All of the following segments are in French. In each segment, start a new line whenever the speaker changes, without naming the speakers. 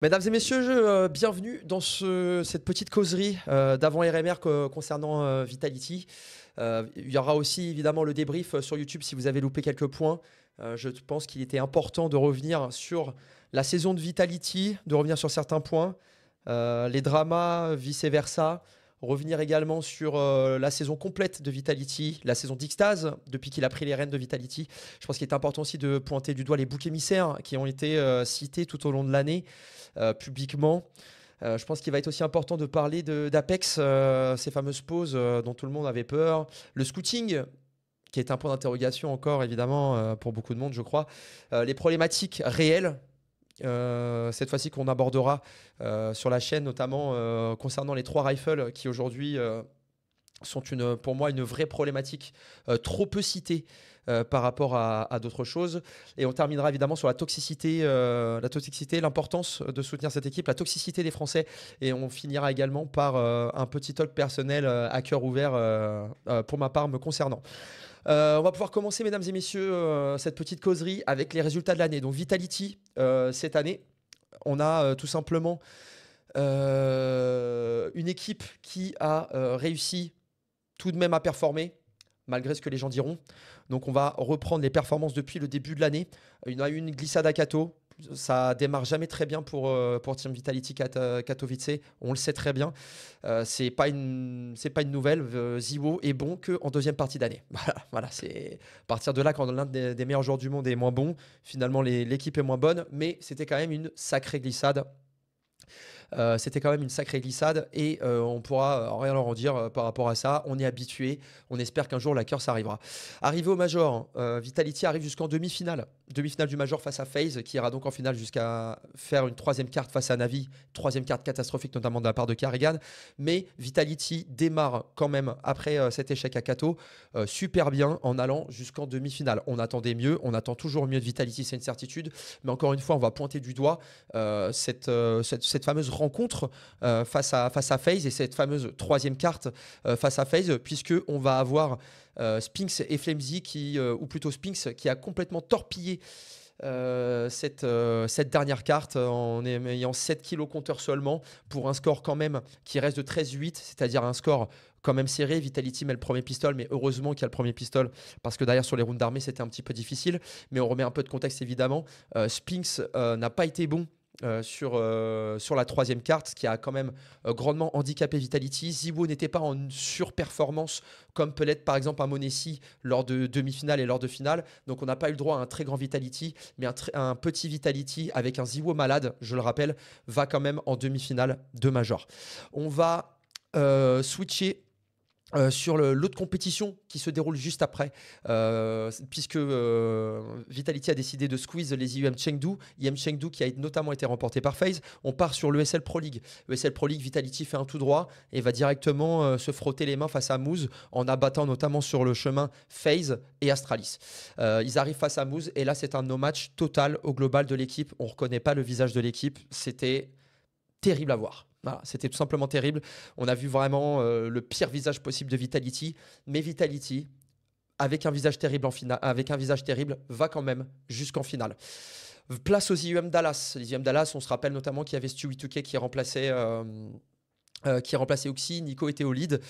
Mesdames et messieurs, bienvenue dans cette petite causerie d'avant RMR concernant Vitality. Il y aura aussi évidemment le débrief sur YouTube si vous avez loupé quelques points. Je pense qu'il était important de revenir sur la saison de Vitality, de revenir sur certains points, les dramas, vice-versa. Revenir également sur la saison complète de Vitality, la saison d'Ixtase, depuis qu'il a pris les rênes de Vitality. Je pense qu'il est important aussi de pointer du doigt les boucs émissaires qui ont été cités tout au long de l'année publiquement. Je pense qu'il va être aussi important de parler d'Apex, ces fameuses pauses dont tout le monde avait peur. Le scouting, qui est un point d'interrogation encore, évidemment, pour beaucoup de monde, je crois. Les problématiques réelles, cette fois-ci qu'on abordera sur la chaîne, notamment concernant les 3 rifles qui aujourd'hui sont pour moi une vraie problématique trop peu citée par rapport à d'autres choses. Et on terminera évidemment sur la toxicité, l'importance de soutenir cette équipe, la toxicité des Français. Et on finira également par un petit talk personnel à cœur ouvert pour ma part me concernant. On va pouvoir commencer, mesdames et messieurs, cette petite causerie avec les résultats de l'année. Donc Vitality, cette année, on a tout simplement une équipe qui a réussi tout de même à performer, malgré ce que les gens diront. Donc on va reprendre les performances depuis le début de l'année. Il y a eu une glissade à Kato. Ça démarre jamais très bien pour Team Vitality Katowice. On le sait très bien. C'est pas une nouvelle. Ziwo est bon qu'en deuxième partie d'année. Voilà, c'est à partir de là, quand l'un des meilleurs joueurs du monde est moins bon, finalement l'équipe est moins bonne. Mais c'était quand même une sacrée glissade. Et on pourra rien leur en dire par rapport à ça. On est habitué. On espère qu'un jour la curse arrivera. Arrivé au Major, Vitality arrive jusqu'en demi-finale. Demi-finale du Major face à FaZe, qui ira donc en finale jusqu'à faire une 3e carte face à Navi. 3e carte catastrophique, notamment de la part de Karrigan. Mais Vitality démarre quand même après cet échec à Kato super bien en allant jusqu'en demi-finale. On attendait mieux, on attend toujours mieux de Vitality, c'est une certitude. Mais encore une fois, on va pointer du doigt cette fameuse rencontre face à FaZe et cette fameuse 3e carte face à FaZe, puisqu'on va avoir Spinx et Flamesy ou plutôt Spinx qui a complètement torpillé cette dernière carte en ayant 7 kills au compteur seulement pour un score quand même qui reste de 13-8, c'est-à-dire un score quand même serré. Vitality met le premier pistol, mais heureusement qu'il y a le premier pistol parce que derrière sur les rounds d'armée c'était un petit peu difficile, mais on remet un peu de contexte évidemment. Spinx n'a pas été bon sur la 3e carte, ce qui a quand même grandement handicapé Vitality. Ziwo n'était pas en surperformance comme peut l'être par exemple un m0NESY lors de demi-finale et lors de finale. Donc on n'a pas eu le droit à un très grand Vitality, mais un petit Vitality avec un Ziwo malade, je le rappelle, va quand même en demi-finale de Major. On va switcher sur l'autre compétition qui se déroule juste après, puisque Vitality a décidé de squeeze les IEM Chengdu. IEM Chengdu qui a notamment été remporté par FaZe. On part sur l'ESL Pro League. ESL Pro League, Vitality fait un tout droit et va directement se frotter les mains face à Moose en abattant notamment sur le chemin FaZe et Astralis. Ils arrivent face à Moose et là c'est un no-match total au global de l'équipe. On ne reconnaît pas le visage de l'équipe. C'était terrible à voir. Voilà, c'était tout simplement terrible. On a vu vraiment le pire visage possible de Vitality, mais Vitality, avec un visage terrible va quand même jusqu'en finale. Place aux IEM Dallas. Les IEM Dallas, on se rappelle notamment qu'il y avait Stewie2K qui remplaçait Oxy, Nico était au lead.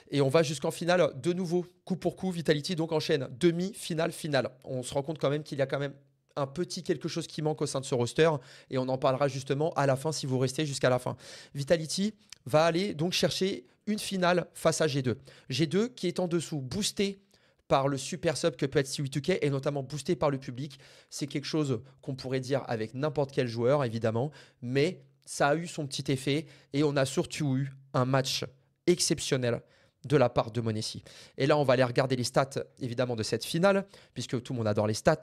Et on va jusqu'en finale de nouveau, coup pour coup. Vitality donc enchaîne demi-finale, finale. On se rend compte quand même qu'il y a quand même un petit quelque chose qui manque au sein de ce roster et on en parlera justement à la fin si vous restez jusqu'à la fin. Vitality va aller donc chercher une finale face à G2. G2 qui est en dessous, boosté par le super sub que peut être Stewie2K et notamment boosté par le public. C'est quelque chose qu'on pourrait dire avec n'importe quel joueur évidemment, mais ça a eu son petit effet et on a surtout eu un match exceptionnel de la part de m0NESY. Et là, on va aller regarder les stats, évidemment, de cette finale, puisque tout le monde adore les stats.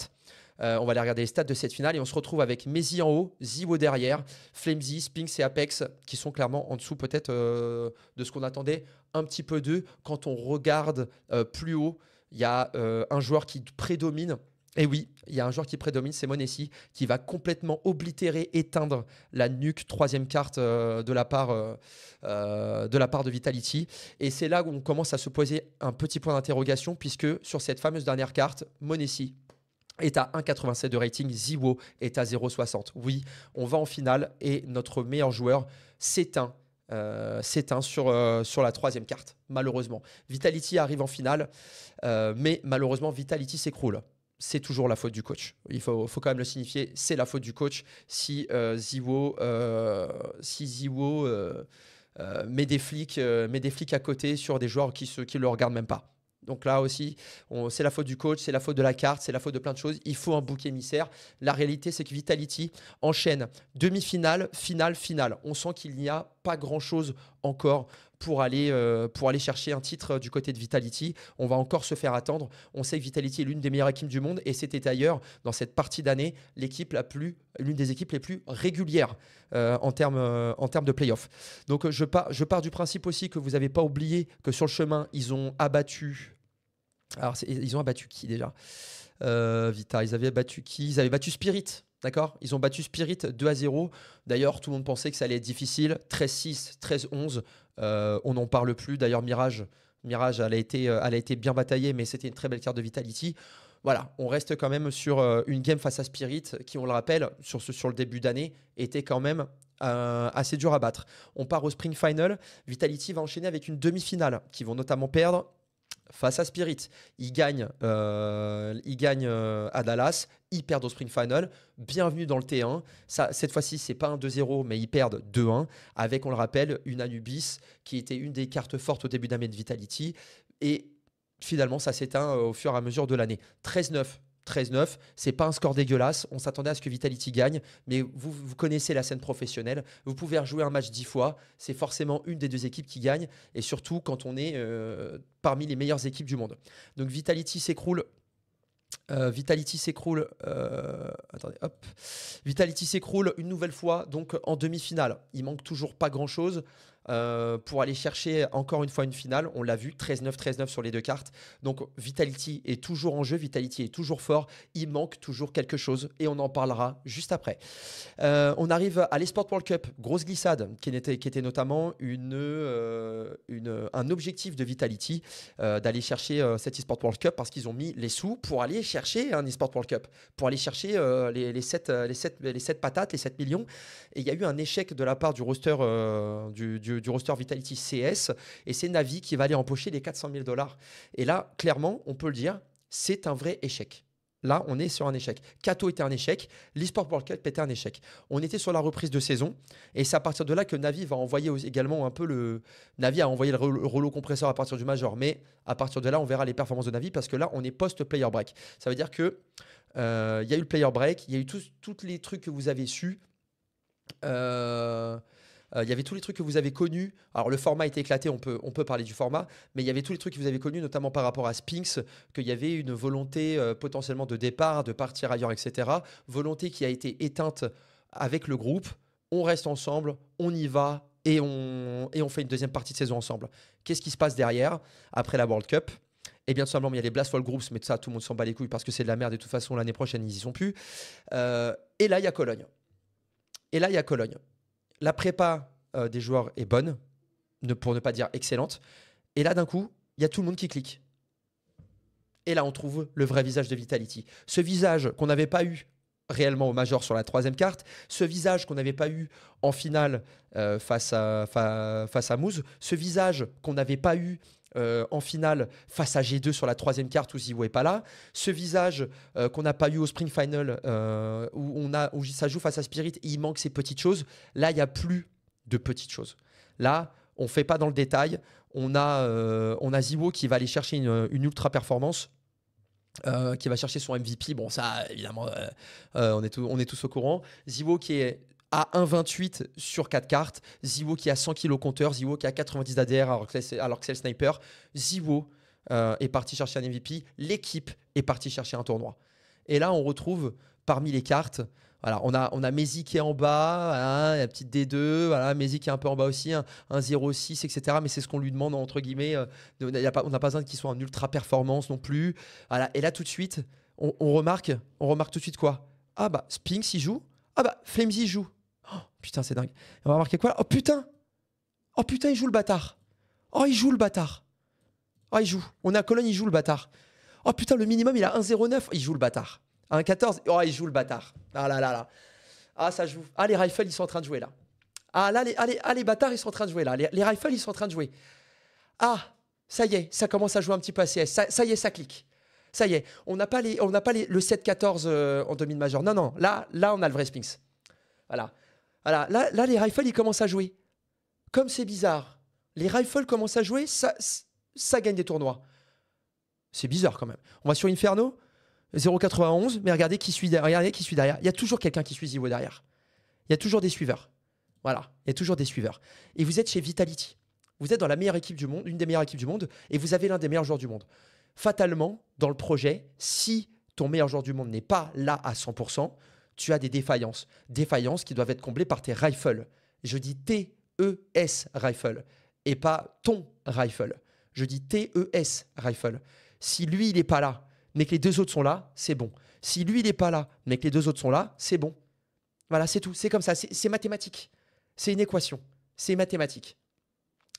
On va aller regarder les stats de cette finale et on se retrouve avec m0NESY en haut, Ziwo derrière, Flamesy, Spinx et Apex, qui sont clairement en dessous peut-être de ce qu'on attendait un petit peu d'eux. Quand on regarde plus haut, il y a un joueur qui prédomine. Et oui, il y a un joueur qui prédomine, c'est m0NESY, qui va complètement oblitérer, éteindre la nuque 3e carte de la part de Vitality. Et c'est là où on commence à se poser un petit point d'interrogation, puisque sur cette fameuse dernière carte, m0NESY est à 1,87 de rating. Ziwo est à 0,60. Oui, on va en finale et notre meilleur joueur s'éteint. S'éteint sur la troisième carte, malheureusement. Vitality arrive en finale, mais malheureusement, Vitality s'écroule. C'est toujours la faute du coach. Il faut quand même le signifier, c'est la faute du coach si Ziwo met des flics à côté sur des joueurs qui ne le regardent même pas. Donc là aussi, c'est la faute du coach, c'est la faute de la carte, c'est la faute de plein de choses. Il faut un bouc émissaire. La réalité, c'est que Vitality enchaîne demi-finale, finale, finale. On sent qu'il n'y a pas grand-chose encore pour aller chercher un titre du côté de Vitality. On va encore se faire attendre. On sait que Vitality est l'une des meilleures équipes du monde et c'était d'ailleurs, dans cette partie d'année, l'une des équipes les plus régulières en termes de play-off. Donc je pars du principe aussi que vous n'avez pas oublié que sur le chemin, ils ont abattu... Alors, ils ont abattu qui déjà Vita, ils avaient battu qui? Ils avaient battu Spirit, d'accord? Ils ont battu Spirit 2-0. D'ailleurs, tout le monde pensait que ça allait être difficile. 13-6, 13-11, on n'en parle plus. D'ailleurs, Mirage, elle a été bien bataillée, mais c'était une très belle carte de Vitality. Voilà, on reste quand même sur une game face à Spirit, qui, on le rappelle, sur le début d'année, était quand même assez dur à battre. On part au Spring Final. Vitality va enchaîner avec une demi-finale, qui vont notamment perdre face à Spirit. Ils gagnent à Dallas, ils perdent au Spring Final. Bienvenue dans le T1. Cette fois-ci, c'est pas un 2-0, mais ils perdent 2-1 avec, on le rappelle, une Anubis qui était une des cartes fortes au début d'année de Vitality. Et finalement, ça s'éteint au fur et à mesure de l'année. 13-9. 13-9, c'est pas un score dégueulasse. On s'attendait à ce que Vitality gagne, mais vous connaissez la scène professionnelle. Vous pouvez rejouer un match 10 fois. C'est forcément une des deux équipes qui gagne, et surtout quand on est parmi les meilleures équipes du monde. Donc Vitality s'écroule. Attendez, hop. Vitality s'écroule une nouvelle fois, donc en demi-finale. Il manque toujours pas grand-chose. Pour aller chercher encore une fois une finale. On l'a vu, 13-9, 13-9 sur les deux cartes. Donc Vitality est toujours en jeu, Vitality est toujours fort. Il manque toujours quelque chose et on en parlera juste après. On arrive à l'Esport World Cup, grosse glissade qui était notamment un objectif de Vitality d'aller chercher cet Esport World Cup parce qu'ils ont mis les sous pour aller chercher un Esport World Cup, pour aller chercher les 7 patates, les 7 millions. Et il y a eu un échec de la part du roster du roster Vitality CS, et c'est Navi qui va aller empocher les 400 000 $. Et là, clairement, on peut le dire, c'est un vrai échec. Là, on est sur un échec. Kato était un échec, l'eSport World Cup était un échec. On était sur la reprise de saison, et c'est à partir de là que Navi va envoyer également un peu le... Navi a envoyé le rouleau compresseur à partir du Major, mais à partir de là, on verra les performances de Navi, parce que là, on est post-player break. Ça veut dire que y a eu le player break, il y a eu tous les trucs que vous avez su. Il y avait tous les trucs que vous avez connus. Alors, le format était éclaté, on peut parler du format, mais il y avait tous les trucs que vous avez connus, notamment par rapport à Spinks, qu'il y avait une volonté potentiellement de départ, de partir ailleurs, etc. Volonté qui a été éteinte avec le groupe. On reste ensemble, on y va et on fait une deuxième partie de saison ensemble. Qu'est-ce qui se passe derrière, après la World Cup? Et bien tout simplement, il y a les Blast World Groups, mais ça, tout le monde s'en bat les couilles parce que c'est de la merde et de toute façon, l'année prochaine, ils y sont plus. Et là, il y a Cologne. La prépa des joueurs est bonne, pour ne pas dire excellente. Et là, d'un coup, il y a tout le monde qui clique. Et là, on trouve le vrai visage de Vitality. Ce visage qu'on n'avait pas eu réellement au Major sur la troisième carte, ce visage qu'on n'avait pas eu en finale face à Moose, ce visage qu'on n'avait pas eu en finale face à G2 sur la troisième carte où Ziwo n'est pas là, ce visage qu'on n'a pas eu au Spring Final où ça joue face à Spirit et il manque ces petites choses. Là, il n'y a plus de petites choses. Là, on ne fait pas dans le détail. On a Ziwo qui va aller chercher une ultra performance. Qui va chercher son MVP. Bon, ça, évidemment, on est tous au courant. Ziwo qui est à 1,28 sur 4 cartes. Ziwo qui a 100 kg compteur. Ziwo qui a 90 d'ADR alors que c'est le sniper. Ziwo est parti chercher un MVP. L'équipe est partie chercher un tournoi. Et là, on retrouve parmi les cartes... Voilà, on a Mezi qui est en bas, voilà, la petite D2, voilà, Mezi qui est un peu en bas aussi, un 0,6, etc. Mais c'est ce qu'on lui demande, entre guillemets. On n'a pas besoin qu'il soit en ultra performance non plus. Voilà. Et là, tout de suite, on remarque tout de suite quoi? Ah bah, Spinks, il joue. Ah bah, Flamesy joue. Oh, putain, c'est dingue. On va remarquer quoi là? Oh putain, il joue le bâtard. Oh, il joue le bâtard. Oh, il joue. On est à Cologne, il joue le bâtard. Oh putain, le minimum, il a 1,09. Il joue le bâtard. À 1-14, oh, il joue le bâtard. Ah là là là. Ah, ça joue. Ah, les rifles, ils sont en train de jouer là. Ah, là, les bâtards, ils sont en train de jouer là. Les rifles, ils sont en train de jouer. Ah, ça y est, ça commence à jouer un petit peu à CS. Ça y est, ça clique. Ça y est, on n'a pas, le 7-14 en demi-majeur. Non, non, là, on a le vrai Spinks. Voilà. Voilà. Là, les rifles, ils commencent à jouer. Comme c'est bizarre. Les rifles commencent à jouer, ça gagne des tournois. C'est bizarre quand même. On va sur Inferno, 0,91, mais regardez qui suit derrière. Il y a toujours quelqu'un qui suit Zivo derrière. Il y a toujours des suiveurs. Voilà, il y a toujours des suiveurs. Et vous êtes chez Vitality. Vous êtes dans la meilleure équipe du monde, une des meilleures équipes du monde, et vous avez l'un des meilleurs joueurs du monde. Fatalement, dans le projet, si ton meilleur joueur du monde n'est pas là à 100%, tu as des défaillances. Défaillances qui doivent être comblées par tes rifles. Je dis TES rifle et pas ton rifle. Je dis TES rifle. Si lui, il n'est pas là, mais que les deux autres sont là, c'est bon. Si lui, il n'est pas là, mais que les deux autres sont là, c'est bon. Voilà, c'est tout. C'est comme ça. C'est mathématique. C'est une équation. C'est mathématique.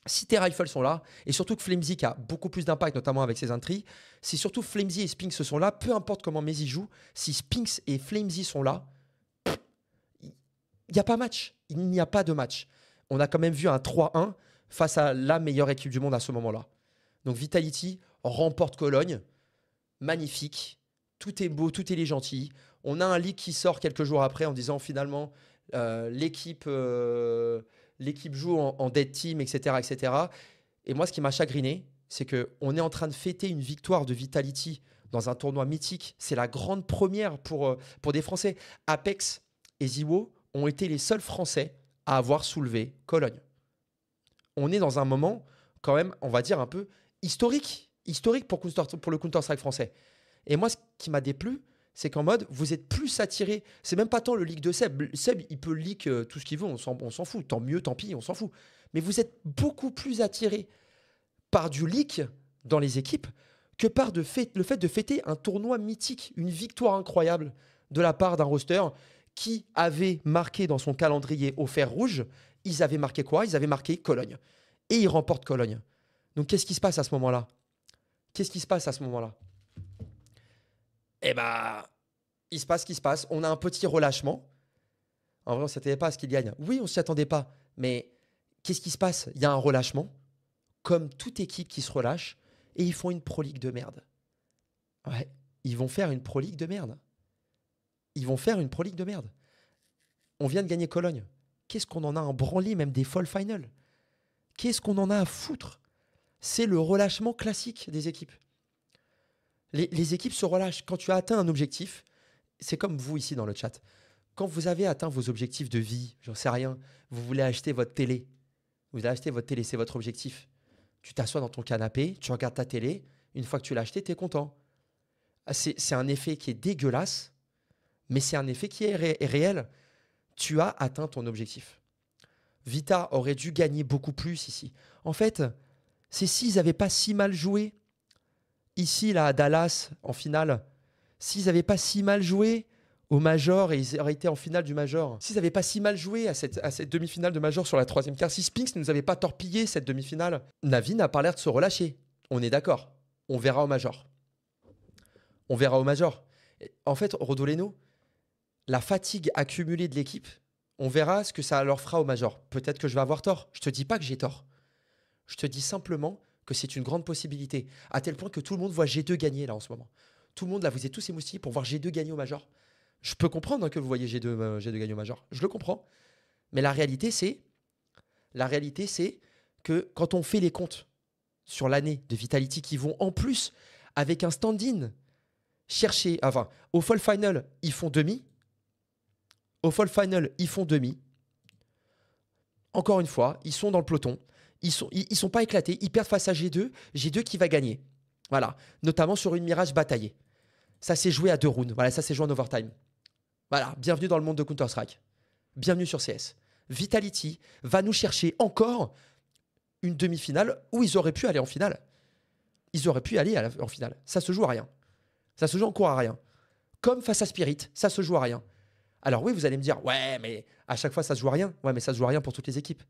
Si tes rifles sont là, et surtout que Flamesy qui a beaucoup plus d'impact, notamment avec ses intris, si surtout Flamesy et Spinks sont là, peu importe comment Mezi joue, si Spinks et Flamesy sont là, il n'y a pas match. Il n'y a pas de match. On a quand même vu un 3-1 face à la meilleure équipe du monde à ce moment-là. Donc Vitality remporte Cologne. Magnifique. Tout est beau, tout est les gentil. On a un leak qui sort quelques jours après en disant finalement l'équipe joue en dead team, etc., etc. Et moi, ce qui m'a chagriné, c'est qu'on est en train de fêter une victoire de Vitality dans un tournoi mythique. C'est la grande première pour des Français. Apex et Ziwo ont été les seuls Français à avoir soulevé Cologne. On est dans un moment, quand même, on va dire un peu historique pour le Counter-Strike français. Et moi, ce qui m'a déplu, c'est qu'en mode, vous êtes plus attiré. C'est même pas tant le leak de Seb. Seb, il peut leak tout ce qu'il veut, on s'en fout. Tant mieux, tant pis, on s'en fout. Mais vous êtes beaucoup plus attiré par du leak dans les équipes que par le fait de fêter un tournoi mythique, une victoire incroyable de la part d'un roster qui avait marqué dans son calendrier au fer rouge. Ils avaient marqué quoi? Ils avaient marqué Cologne. Et ils remportent Cologne. Donc, qu'est-ce qui se passe à ce moment-là? Eh bah, il se passe ce qui se passe. On a un petit relâchement. En vrai, on ne s'y attendait pas à ce qu'il gagne. Oui, on ne s'y attendait pas. Mais qu'est-ce qui se passe? Il y a un relâchement, comme toute équipe qui se relâche, et ils font une Pro League de merde. Ouais, ils vont faire une Pro League de merde. On vient de gagner Cologne. Qu'est-ce qu'on en a à branler, même des Fall Final? Qu'est-ce qu'on en a à foutre? C'est le relâchement classique des équipes. Les équipes se relâchent. Quand tu as atteint un objectif, c'est comme vous ici dans le chat. Quand vous avez atteint vos objectifs de vie, j'en sais rien, vous voulez acheter votre télé. Vous voulez acheter votre télé, c'est votre objectif. Tu t'assois dans ton canapé, tu regardes ta télé. Une fois que tu l'as acheté, tu es content. C'est un effet qui est dégueulasse, mais c'est un effet qui est réel. Tu as atteint ton objectif. Vita aurait dû gagner beaucoup plus ici. En fait, c'est s'ils n'avaient pas si mal joué ici, là, à Dallas, en finale, s'ils n'avaient pas si mal joué au Major et ils auraient été en finale du Major, s'ils n'avaient pas si mal joué à cette demi-finale de Major sur la troisième carte, si Spinks ne nous avait pas torpillé cette demi-finale, Navi n'a pas l'air de se relâcher. On est d'accord. On verra au Major. En fait, Rodoleno, la fatigue accumulée de l'équipe, on verra ce que ça leur fera au Major. Peut-être que je vais avoir tort. Je te dis pas que j'ai tort. Je te dis simplement que c'est une grande possibilité, à tel point que tout le monde voit G2 gagner là en ce moment. Tout le monde là, vous êtes tous émoustillés pour voir G2 gagner au Major. Je peux comprendre que vous voyez G2 gagner au Major. Je le comprends. Mais la réalité, c'est que quand on fait les comptes sur l'année de Vitality qui vont en plus avec un stand-in chercher, enfin, au Fall Final, ils font demi. Encore une fois, ils sont dans le peloton. Ils sont pas éclatés. Ils perdent face à G2. G2 qui va gagner. Voilà. Notamment sur une Mirage bataillée. Ça s'est joué à 2 rounds. Voilà, ça s'est joué en overtime. Voilà. Bienvenue dans le monde de Counter-Strike. Bienvenue sur CS. Vitality va nous chercher encore une demi-finale où ils auraient pu aller en finale. En finale. Ça se joue à rien. Ça se joue encore à rien. Comme face à Spirit, ça se joue à rien. Alors oui, vous allez me dire, ouais, mais à chaque fois, ça se joue à rien. Ouais, mais ça se joue à rien pour toutes les équipes.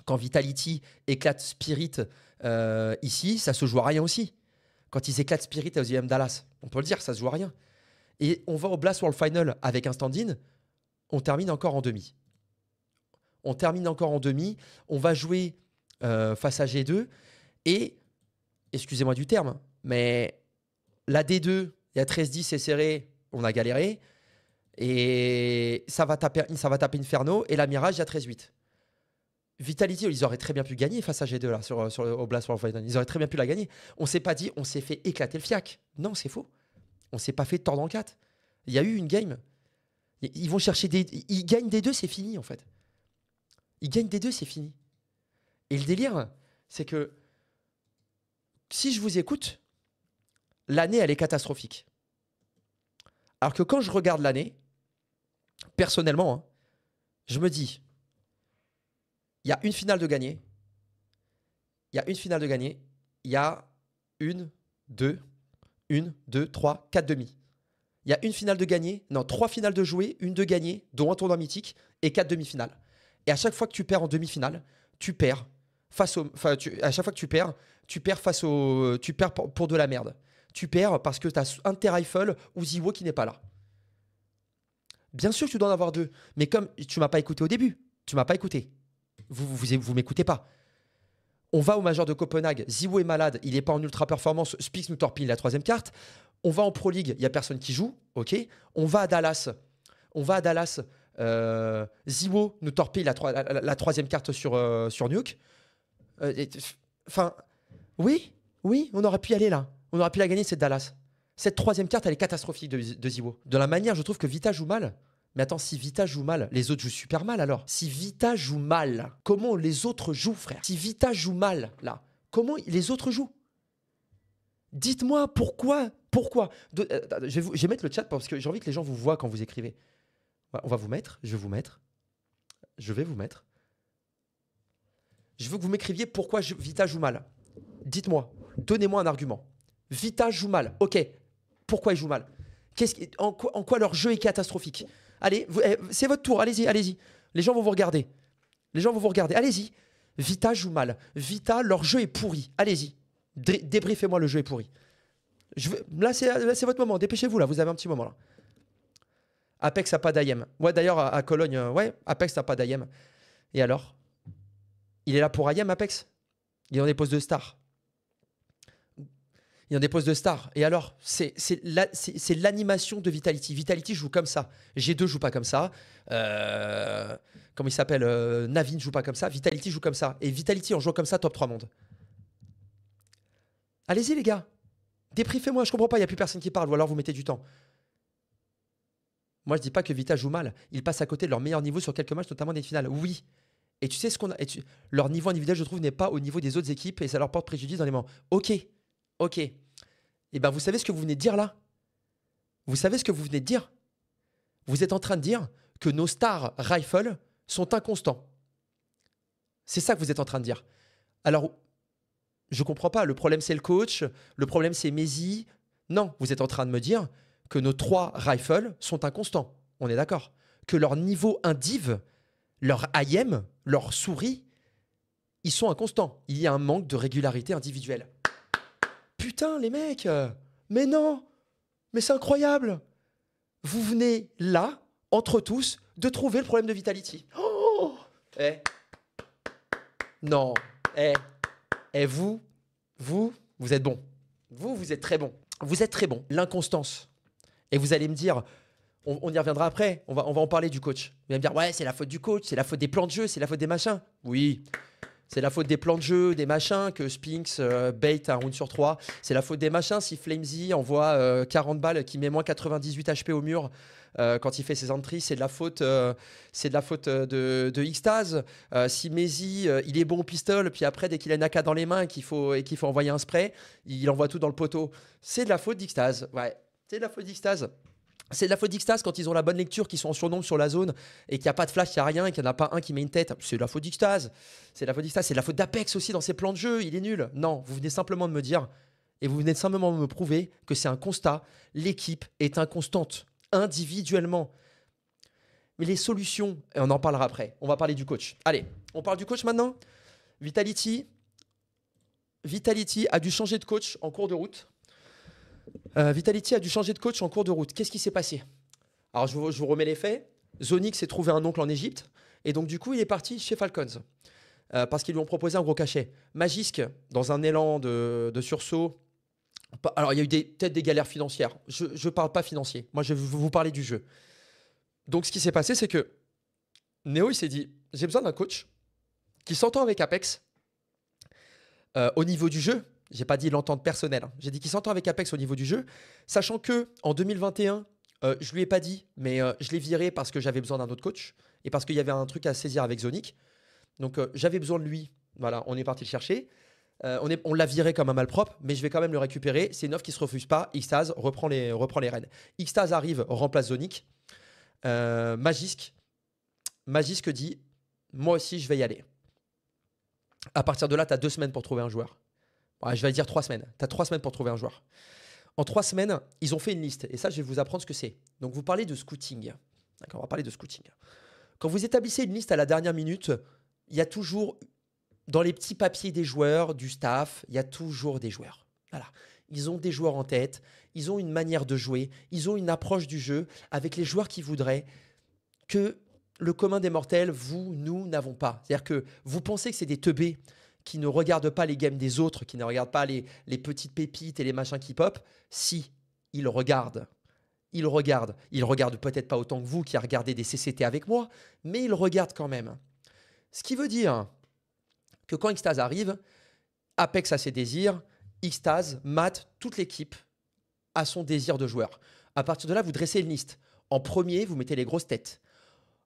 Quand Vitality éclate Spirit ici, ça se joue à rien aussi. Quand ils éclatent Spirit à OZM Dallas, on peut le dire, ça se joue à rien. Et on va au Blast World Final avec un stand-in. On termine encore en demi. On va jouer face à G2. Et, excusez-moi du terme, mais la D2, il y a 13-10, c'est serré, on a galéré. Et ça va taper Inferno. Et la Mirage, il y a 13-8. Vitality, ils auraient très bien pu gagner face à G2 là, au Blast World Final. Ils auraient très bien pu la gagner. On s'est pas dit, on s'est fait éclater le fiac. Non, c'est faux. On s'est pas fait tordre en 4. Il y a eu une game. Ils vont chercher ils gagnent des deux, c'est fini en fait. Ils gagnent des deux, c'est fini. Et le délire, c'est que si je vous écoute, l'année, elle est catastrophique. Alors que quand je regarde l'année, personnellement, hein, je me dis, il y a une finale de gagner. Il y a une, deux, trois, quatre demi. Il y a une finale de gagner, non, 3 finales de jouer, une de gagner, dont un tournoi mythique, et 4 demi-finales. Et à chaque fois que tu perds en demi-finale, tu perds face au. À chaque fois que tu perds face au. Tu perds pour de la merde. Tu perds parce que tu as un de tes rifles ou Ziwo qui n'est pas là. Bien sûr que tu dois en avoir 2. Mais comme tu m'as pas écouté au début, tu m'as pas écouté. Vous m'écoutez pas. On va au Major de Copenhague. Ziwo est malade, il n'est pas en ultra performance. Spix nous torpille la 3e carte. On va en Pro League, il n'y a personne qui joue. Ok. On va à Dallas. Ziwo nous torpille la 3e carte sur Nuke. Enfin, oui, on aurait pu y aller là. On aurait pu la gagner, cette Dallas. Cette 3e carte, elle est catastrophique de Ziwo. De la manière, je trouve que Vita joue mal. Mais attends, si Vita joue mal, les autres jouent super mal alors. Si Vita joue mal, comment les autres jouent, frère? Si Vita joue mal, là, comment les autres jouent? Dites-moi pourquoi. Je vais mettre le chat parce que j'ai envie que les gens vous voient quand vous écrivez. On va vous mettre, je vais vous mettre. Je veux que vous m'écriviez pourquoi Vita joue mal. Dites-moi, donnez-moi un argument. Vita joue mal, ok. Pourquoi il joue mal? En quoi leur jeu est catastrophique? Allez, c'est votre tour, allez-y. Les gens vont vous regarder. Allez-y. Vita joue mal. Vita, leur jeu est pourri. Allez-y. Débriefez-moi, le jeu est pourri. Là, c'est votre moment. Dépêchez-vous, là. Vous avez un petit moment, là. Apex n'a pas d'AIM. Ouais, d'ailleurs, à Cologne, Apex n'a pas d'AIM. Et alors? Il est là pour AIM, Apex? Il est dans des postes de star. Et alors, c'est l'animation de Vitality. Vitality joue comme ça. G2 joue pas comme ça. Comment il s'appelle? Navin joue pas comme ça. Vitality joue comme ça. Et Vitality, en jouant comme ça, top 3 monde. Allez-y, les gars. Débriefez-moi. Je comprends pas. Il n'y a plus personne qui parle. Ou alors, vous mettez du temps. Moi, je dis pas que Vita joue mal. Ils passent à côté de leur meilleur niveau sur quelques matchs, notamment des finales. Oui. Et tu sais ce qu'on a. Leur niveau individuel, je trouve, n'est pas au niveau des autres équipes et ça leur porte préjudice dans les moments. Ok. Et ben, vous savez ce que vous venez de dire là? Vous êtes en train de dire que nos stars rifle sont inconstants. C'est ça que vous êtes en train de dire. Alors, je comprends pas. Le problème, c'est le coach. Le problème, c'est Mezi. Non, vous êtes en train de me dire que nos 3 rifles sont inconstants. On est d'accord. Que leur niveau indiv, leur IM, leur souris, ils sont inconstants. Il y a un manque de régularité individuelle. Putain, les mecs, mais non, mais c'est incroyable. Vous venez là, entre tous, de trouver le problème de Vitality. Oh, non, vous êtes bon. Vous êtes très bon. Vous êtes très bon. L'inconstance. Et vous allez me dire, on y reviendra après, on va en parler du coach. Vous allez me dire, ouais, c'est la faute du coach, c'est la faute des plans de jeu, c'est la faute des machins. Oui, c'est la faute des plans de jeu, des machins, que Spinks bait un round sur 3. C'est la faute des machins si Flamesy envoie 40 balles qui met moins 98 HP au mur quand il fait ses entries. C'est de la faute, de Xtaz. Si Mezi, il est bon au pistol, puis après, dès qu'il a une AK dans les mains et qu'il faut envoyer un spray, il envoie tout dans le poteau. C'est de la faute d'Xtaz. Ouais, c'est de la faute d'Xtaz. C'est de la faute d'Xtaz quand ils ont la bonne lecture, qu'ils sont en surnombre sur la zone et qu'il n'y a pas de flash, il n'y a rien et qu'il n'y en a pas un qui met une tête. C'est de la faute d'Xtaz. C'est de la faute d'Apex aussi dans ses plans de jeu. Il est nul. Non, vous venez simplement de me dire et vous venez simplement de me prouver que c'est un constat. L'équipe est inconstante individuellement. Mais les solutions, et on en parlera après. On va parler du coach. Allez, on parle du coach maintenant. Vitality a dû changer de coach en cours de route. Vitality a dû changer de coach en cours de route. Qu'est-ce qui s'est passé? Alors, je vous remets les faits. Zonik s'est trouvé un oncle en Égypte. Et donc, du coup, il est parti chez Falcons. Parce qu'ils lui ont proposé un gros cachet. Magisk, dans un élan de sursaut. Alors, il y a eu peut-être des galères financières. Je ne parle pas financier. Moi, je vais vous parler du jeu. Donc, ce qui s'est passé, c'est que Neo, il s'est dit, j'ai besoin d'un coach qui s'entend avec Apex au niveau du jeu. J'ai pas dit l'entente personnelle. Hein. J'ai dit qu'il s'entend avec Apex au niveau du jeu. Sachant que en 2021, je lui ai pas dit, mais je l'ai viré parce que j'avais besoin d'un autre coach et parce qu'il y avait un truc à saisir avec Zonik. Donc, j'avais besoin de lui. Voilà, on est parti le chercher. On l'a viré comme un malpropre, mais je vais quand même le récupérer. C'est une offre qui se refuse pas. Xtase reprend les rênes. Xtase arrive, remplace Zonik. Magisk dit, moi aussi, je vais y aller. À partir de là, tu as 2 semaines pour trouver un joueur. Ouais, je vais dire 3 semaines. Tu as 3 semaines pour trouver un joueur. En 3 semaines, ils ont fait une liste. Et ça, je vais vous apprendre ce que c'est. Donc, vous parlez de scouting. D'accord, on va parler de scouting. Quand vous établissez une liste à la dernière minute, il y a toujours, dans les petits papiers des joueurs, du staff, il y a toujours des joueurs. Voilà. Ils ont des joueurs en tête. Ils ont une manière de jouer. Ils ont une approche du jeu avec les joueurs qui voudraient que le commun des mortels, nous n'avons pas. C'est-à-dire que vous pensez que c'est des teubés qui ne regardent pas les games des autres, qui ne regardent pas les petites pépites et les machins qui pop. Si, ils regardent. Ils regardent. Ils regardent peut-être pas autant que vous qui a regardé des CCT avec moi, mais ils regardent quand même. Ce qui veut dire que quand Xtase arrive, Apex a ses désirs, Xtase, Matt, toute l'équipe a son désir de joueur. À partir de là, vous dressez une liste. En premier, vous mettez les grosses têtes.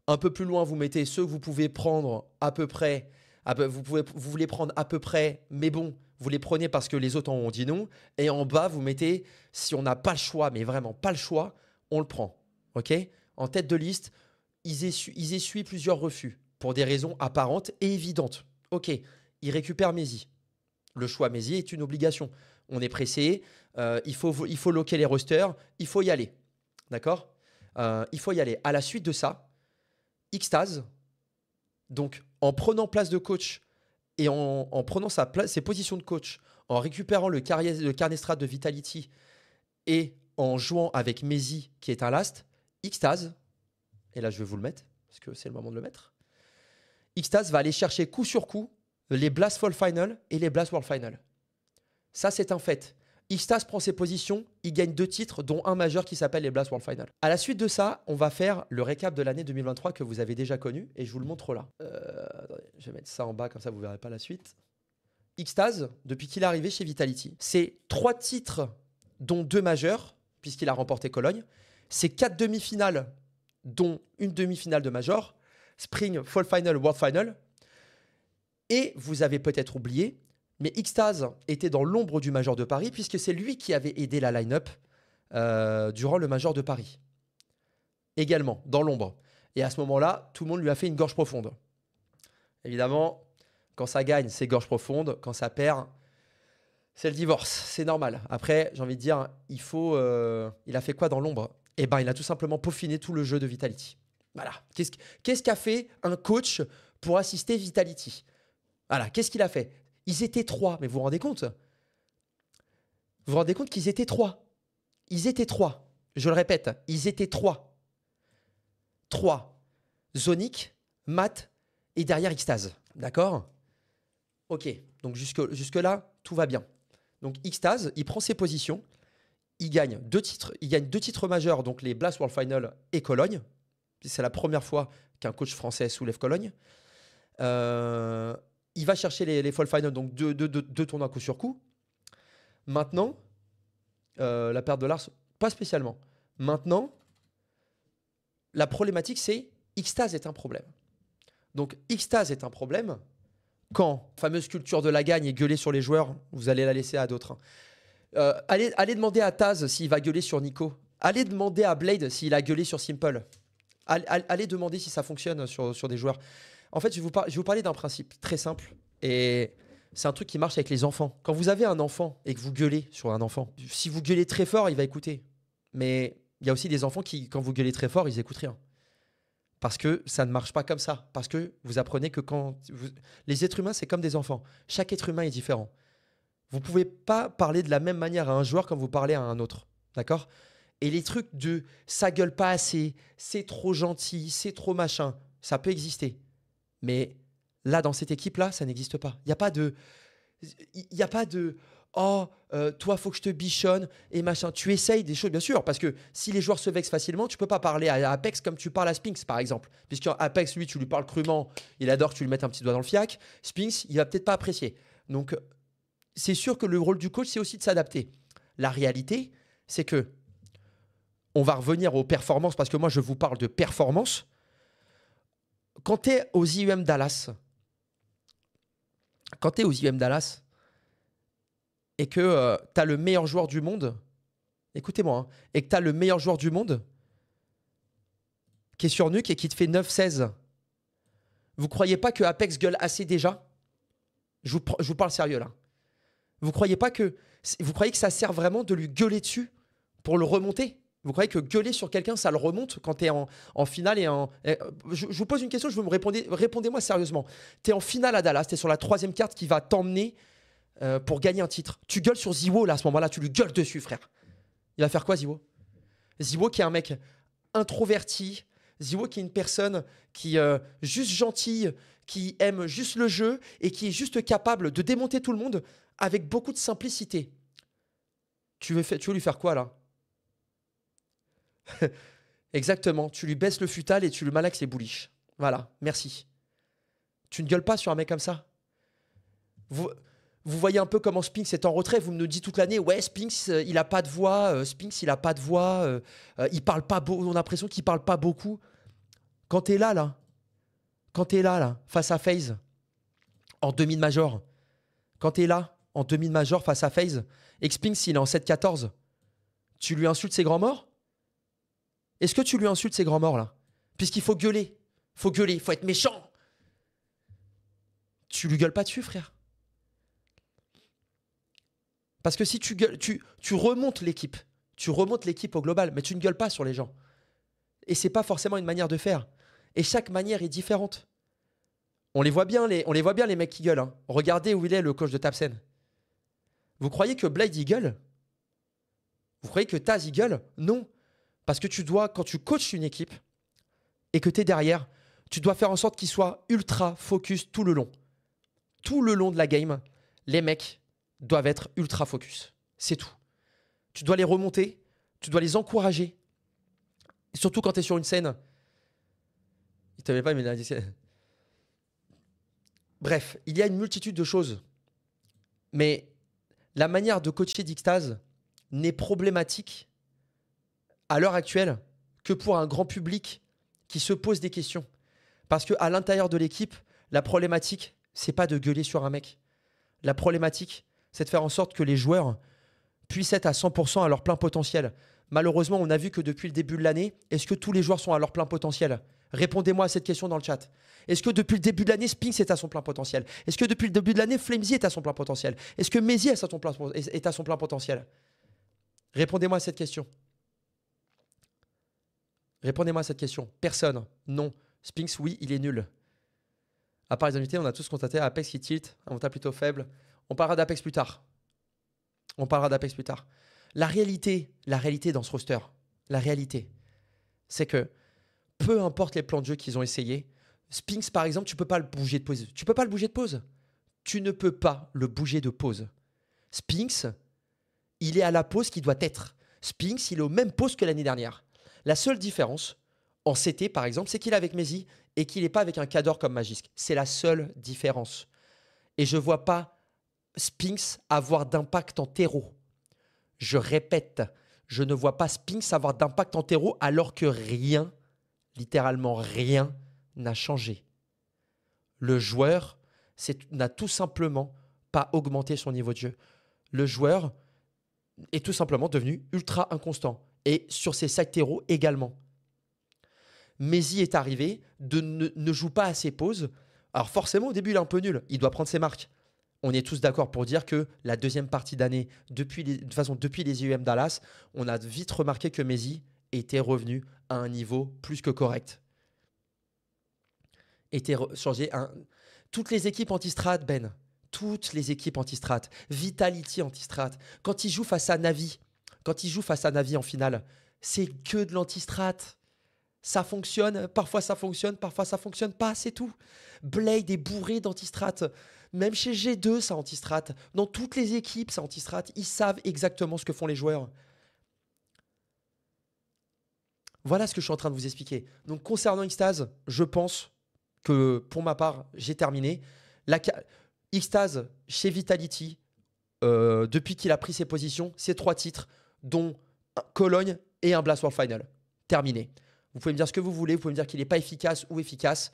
Un peu plus loin, vous mettez ceux que vous pouvez prendre à peu près. Vous voulez prendre à peu près, mais bon, vous les prenez parce que les autres ont dit non. Et en bas, vous mettez, si on n'a pas le choix, mais vraiment pas le choix, on le prend. OK? En tête de liste, ils essuient plusieurs refus pour des raisons apparentes et évidentes. OK, ils récupèrent Mézi. Le choix Mézi est une obligation. On est pressé, il faut loquer les rosters, il faut y aller. D'accord? Il faut y aller. À la suite de ça, Xtase, donc en prenant place de coach et en prenant ses positions de coach, en récupérant le carnet strat de Vitality et en jouant avec Mézi qui est un last, Xtase, et là je vais vous le mettre parce que c'est le moment de le mettre, Xtase va aller chercher coup sur coup les Blast Fall Final et les Blast World Final. Ça, c'est un fait. Xtase prend ses positions, il gagne 2 titres, dont un majeur qui s'appelle les Blast World Final. À la suite de ça, on va faire le récap de l'année 2023 que vous avez déjà connu et je vous le montre là. Attendez, je vais mettre ça en bas, comme ça vous ne verrez pas la suite. Xtase, depuis qu'il est arrivé chez Vitality, c'est 3 titres, dont 2 majeurs, puisqu'il a remporté Cologne. C'est 4 demi-finales, dont une demi-finale de major. Spring, Fall Final, World Final. Et vous avez peut-être oublié, mais Xtase était dans l'ombre du Major de Paris puisque c'est lui qui avait aidé la line-up durant le Major de Paris. Également, dans l'ombre. Et à ce moment-là, tout le monde lui a fait une gorge profonde. Évidemment, quand ça gagne, c'est gorge profonde. Quand ça perd, c'est le divorce. C'est normal. Après, j'ai envie de dire, il a fait quoi dans l'ombre? Eh bien, il a tout simplement peaufiné tout le jeu de Vitality. Voilà. Qu'est-ce qu'a fait un coach pour assister Vitality? Voilà. Qu'est-ce qu'il a fait? Ils étaient 3, mais vous vous rendez compte? Vous vous rendez compte qu'ils étaient 3? Ils étaient 3. Je le répète, ils étaient 3. 3. Zonik, Matt et derrière Xtase. D'accord? Ok, donc jusque-là, tout va bien. Donc Xtase, il prend ses positions, il gagne 2 titres. Il gagne 2 titres majeurs, donc les Blast World Final et Cologne. C'est la première fois qu'un coach français soulève Cologne. Il va chercher les Fall Final, donc 2 tournois coup sur coup. Maintenant, la perte de Lars, pas spécialement. Maintenant, la problématique, c'est Xtase est un problème. Donc, Xtase est un problème quand, fameuse culture de la gagne et gueuler sur les joueurs, vous allez la laisser à d'autres. Allez demander à Taz s'il va gueuler sur Nico. Allez demander à Blade s'il a gueulé sur Simple. Allez demander si ça fonctionne sur des joueurs. En fait, je vais vous parler d'un principe très simple. Et c'est un truc qui marche avec les enfants. Quand vous avez un enfant et que vous gueulez sur un enfant, si vous gueulez très fort, il va écouter. Mais il y a aussi des enfants qui, quand vous gueulez très fort, ils n'écoutent rien. Parce que ça ne marche pas comme ça. Parce que vous apprenez que les êtres humains, c'est comme des enfants. Chaque être humain est différent. Vous ne pouvez pas parler de la même manière à un joueur comme vous parlez à un autre. D'accord? Et les trucs de ça gueule pas assez, c'est trop gentil, c'est trop machin, ça peut exister. Mais là, dans cette équipe-là, ça n'existe pas. Il n'y a pas de. Il n'y a pas de oh, toi, faut que je te bichonne et machin. Tu essayes des choses, bien sûr, parce que si les joueurs se vexent facilement, tu peux pas parler à Apex comme tu parles à Spinks, par exemple. Puisque Apex, lui, tu lui parles crûment, il adore que tu lui mettes un petit doigt dans le fiac. Spinks, il va peut-être pas apprécier. Donc, c'est sûr que le rôle du coach, c'est aussi de s'adapter. La réalité, c'est que on va revenir aux performances, parce que moi, je vous parle de performance. Quand tu es aux IEM Dallas, et que tu as le meilleur joueur du monde, écoutez-moi, hein, et que tu as le meilleur joueur du monde qui est sur Nuke et qui te fait 9-16, vous croyez pas que Apex gueule assez déjà? Je vous parle sérieux là. Vous croyez que ça sert vraiment de lui gueuler dessus pour le remonter? Vous croyez que gueuler sur quelqu'un, ça le remonte quand tu es en finale je vous pose une question, je veux me répondez-moi sérieusement. Tu es en finale à Dallas, tu es sur la 3e carte qui va t'emmener pour gagner un titre. Tu gueules sur Ziwo là, à ce moment-là, tu lui gueules dessus, frère. Il va faire quoi, Ziwo? Ziwo qui est un mec introverti, Ziwo qui est une personne qui juste gentille, qui aime juste le jeu et qui est juste capable de démonter tout le monde avec beaucoup de simplicité. Tu veux lui faire quoi là? Exactement, tu lui baisses le futal et tu lui malaxes les bouliches. Voilà, merci. Tu ne gueules pas sur un mec comme ça. Vous voyez un peu comment Spinks est en retrait. Vous me dites toute l'année, ouais, Spinks, il a pas de voix. Spinks, il a pas de voix. Il parle pas on a l'impression qu'il parle pas beaucoup. Quand t'es là, face à FaZe, en demi-major, quand t'es là, en demi-major, face à FaZe, et que Spinks, il est en 7-14, tu lui insultes ses grands morts? Est-ce que tu lui insultes ses grands morts, là? Puisqu'il faut gueuler. Faut être méchant. Tu lui gueules pas dessus, frère. Parce que si tu gueules, tu remontes l'équipe. Tu remontes l'équipe au global, mais tu ne gueules pas sur les gens. Et c'est pas forcément une manière de faire. Et chaque manière est différente. On les voit bien, les mecs qui gueulent. Hein. Regardez où il est, le coach de Tapsen. Vous croyez que Blade y gueule? Vous croyez que Taz y gueule? Non. Parce que tu dois, quand tu coaches une équipe et que tu es derrière, tu dois faire en sorte qu'ils soient ultra focus tout le long. Tout le long de la game, les mecs doivent être ultra focus. C'est tout. Tu dois les remonter, tu dois les encourager. Et surtout quand tu es sur une scène. Il t'avait pas, mais il a dit. Bref, il y a une multitude de choses. Mais la manière de coacher d'Ixtase n'est problématique à l'heure actuelle que pour un grand public qui se pose des questions. Parce qu'à l'intérieur de l'équipe, la problématique, c'est pas de gueuler sur un mec. La problématique, c'est de faire en sorte que les joueurs puissent être à 100% à leur plein potentiel. Malheureusement, on a vu que depuis le début de l'année, est-ce que tous les joueurs sont à leur plein potentiel? Répondez-moi à cette question dans le chat. Est-ce que depuis le début de l'année, Spinks est à son plein potentiel? Est-ce que depuis le début de l'année, Flamesy est à son plein potentiel? Est-ce que Mezi est à son plein potentiel? Répondez-moi à cette question. Répondez-moi à cette question. Personne. Non. Spinks, oui, il est nul. À part les invités, on a tous constaté Apex qui tilt, un montage plutôt faible. On parlera d'Apex plus tard. La réalité dans ce roster, la réalité, c'est que peu importe les plans de jeu qu'ils ont essayés, Spinks, par exemple, tu ne peux pas le bouger de pause. Tu ne peux pas le bouger de pause. Spinks, il est à la pause qu'il doit être. Spinks, il est au même pause que l'année dernière. La seule différence, en CT par exemple, c'est qu'il est avec Mezi et qu'il n'est pas avec un cador comme Magisk. C'est la seule différence. Et je ne vois pas Spinks avoir d'impact en terreau. Je répète, je ne vois pas Spinks avoir d'impact en terreau alors que rien, littéralement rien, n'a changé. Le joueur n'a tout simplement pas augmenté son niveau de jeu. Le joueur est tout simplement devenu ultra inconstant. Et sur ses sides terreaux également. Mezi est arrivé, ne joue pas à ses pauses. Alors forcément, au début, il est un peu nul. Il doit prendre ses marques. On est tous d'accord pour dire que la deuxième partie d'année, depuis les IEM Dallas, on a vite remarqué que Mezi était revenu à un niveau plus que correct. Toutes les équipes anti-strat, Ben, toutes les équipes anti-strat. Vitality anti-strat. Quand il joue face à Navi, en finale, c'est que de l'anti-strat. Ça fonctionne, parfois ça fonctionne pas, c'est tout. Blade est bourré d'anti-strat. Même chez G2, ça anti-strat. Dans toutes les équipes, ça anti-strat. Ils savent exactement ce que font les joueurs. Voilà ce que je suis en train de vous expliquer. Donc concernant Xtase, je pense que pour ma part, j'ai terminé. Xtase chez Vitality, depuis qu'il a pris ses positions, c'est 3 titres, dont Cologne et un Blast World Final. Terminé. Vous pouvez me dire ce que vous voulez, vous pouvez me dire qu'il n'est pas efficace ou efficace.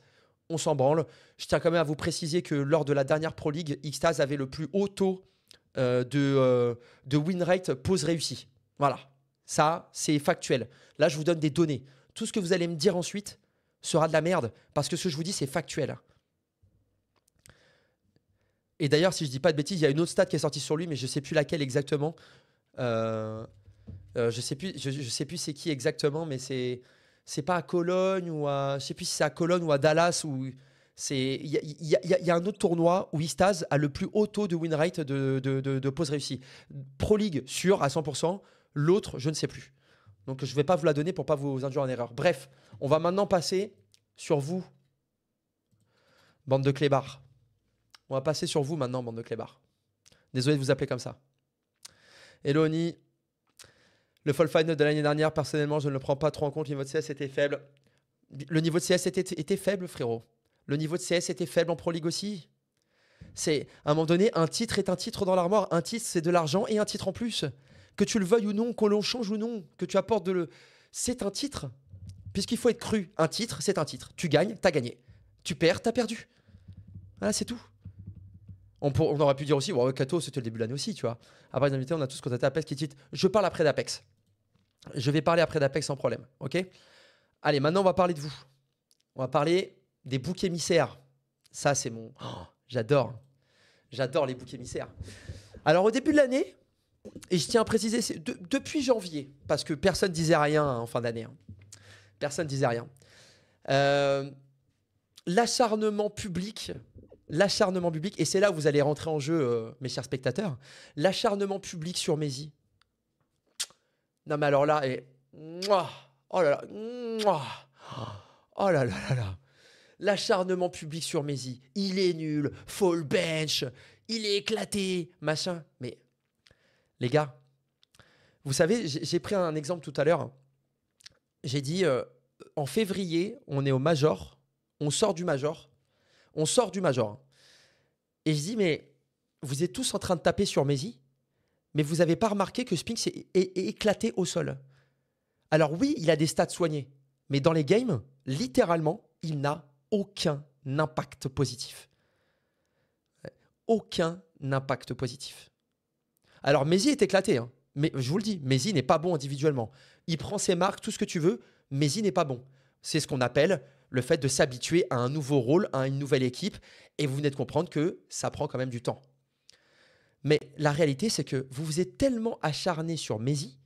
On s'en branle. Je tiens quand même à vous préciser que lors de la dernière Pro League, Xtase avait le plus haut taux de win rate pause réussie. Voilà. Ça, c'est factuel. Là, je vous donne des données. Tout ce que vous allez me dire ensuite sera de la merde parce que ce que je vous dis, c'est factuel. Et d'ailleurs, si je dis pas de bêtises, il y a une autre stat qui est sortie sur lui, mais je sais plus laquelle exactement. Je sais plus c'est qui exactement, mais c'est pas à Cologne ou à, je sais plus si c'est à Cologne ou à Dallas ou il y a un autre tournoi où Xtase a le plus haut taux de win rate de pause réussie. Pro League sûr à 100%, l'autre je ne sais plus. Donc je vais pas vous la donner pour pas vous induire en erreur. Bref, on va maintenant passer sur vous, bande de clébards. On va passer sur vous maintenant, bande de clébards. Désolé de vous appeler comme ça. Hello Oni. Le Fall Final de l'année dernière, personnellement, je ne le prends pas trop en compte. Le niveau de CS était faible. Le niveau de CS était faible, frérot. Le niveau de CS était faible en Pro League aussi. C'est, à un moment donné, un titre est un titre dans l'armoire. Un titre, c'est de l'argent et un titre en plus. Que tu le veuilles ou non, qu'on l'on change ou non, que tu apportes de le... C'est un titre. Puisqu'il faut être cru. Un titre, c'est un titre. Tu gagnes, t'as gagné. Tu perds, t'as perdu. Voilà, c'est tout. On aurait pu dire aussi, bon, Kato, c'était le début de l'année aussi, tu vois. Après les invités, on a tous contacté Apex qui dit je parle après d'Apex. Je vais parler après d'Apex sans problème, ok? Allez, maintenant, on va parler de vous. On va parler des boucs émissaires. Ça, c'est mon... Oh, j'adore. J'adore les boucs émissaires. Alors, au début de l'année, et je tiens à préciser, depuis janvier, parce que personne ne disait rien en fin d'année. Hein. Personne ne disait rien. L'acharnement public, et c'est là où vous allez rentrer en jeu, mes chers spectateurs, l'acharnement public sur Messi. Non mais alors là, oh là là, oh là là là là, l'acharnement public sur Messi, il est nul, faut le bench, il est éclaté, machin. Mais les gars, vous savez, j'ai pris un exemple tout à l'heure. J'ai dit, en février, on est au Major, on sort du Major. Et je dis, mais vous êtes tous en train de taper sur Messi, mais vous n'avez pas remarqué que Spinks est éclaté au sol. Alors oui, il a des stats soignés, mais dans les games, littéralement, il n'a aucun impact positif. Aucun impact positif. Alors Messi est éclaté, hein, mais je vous le dis, Messi n'est pas bon individuellement. Il prend ses marques, tout ce que tu veux, Messi n'est pas bon. C'est ce qu'on appelle le fait de s'habituer à un nouveau rôle, à une nouvelle équipe, et vous venez de comprendre que ça prend quand même du temps. Mais la réalité, c'est que vous vous êtes tellement acharné sur Messi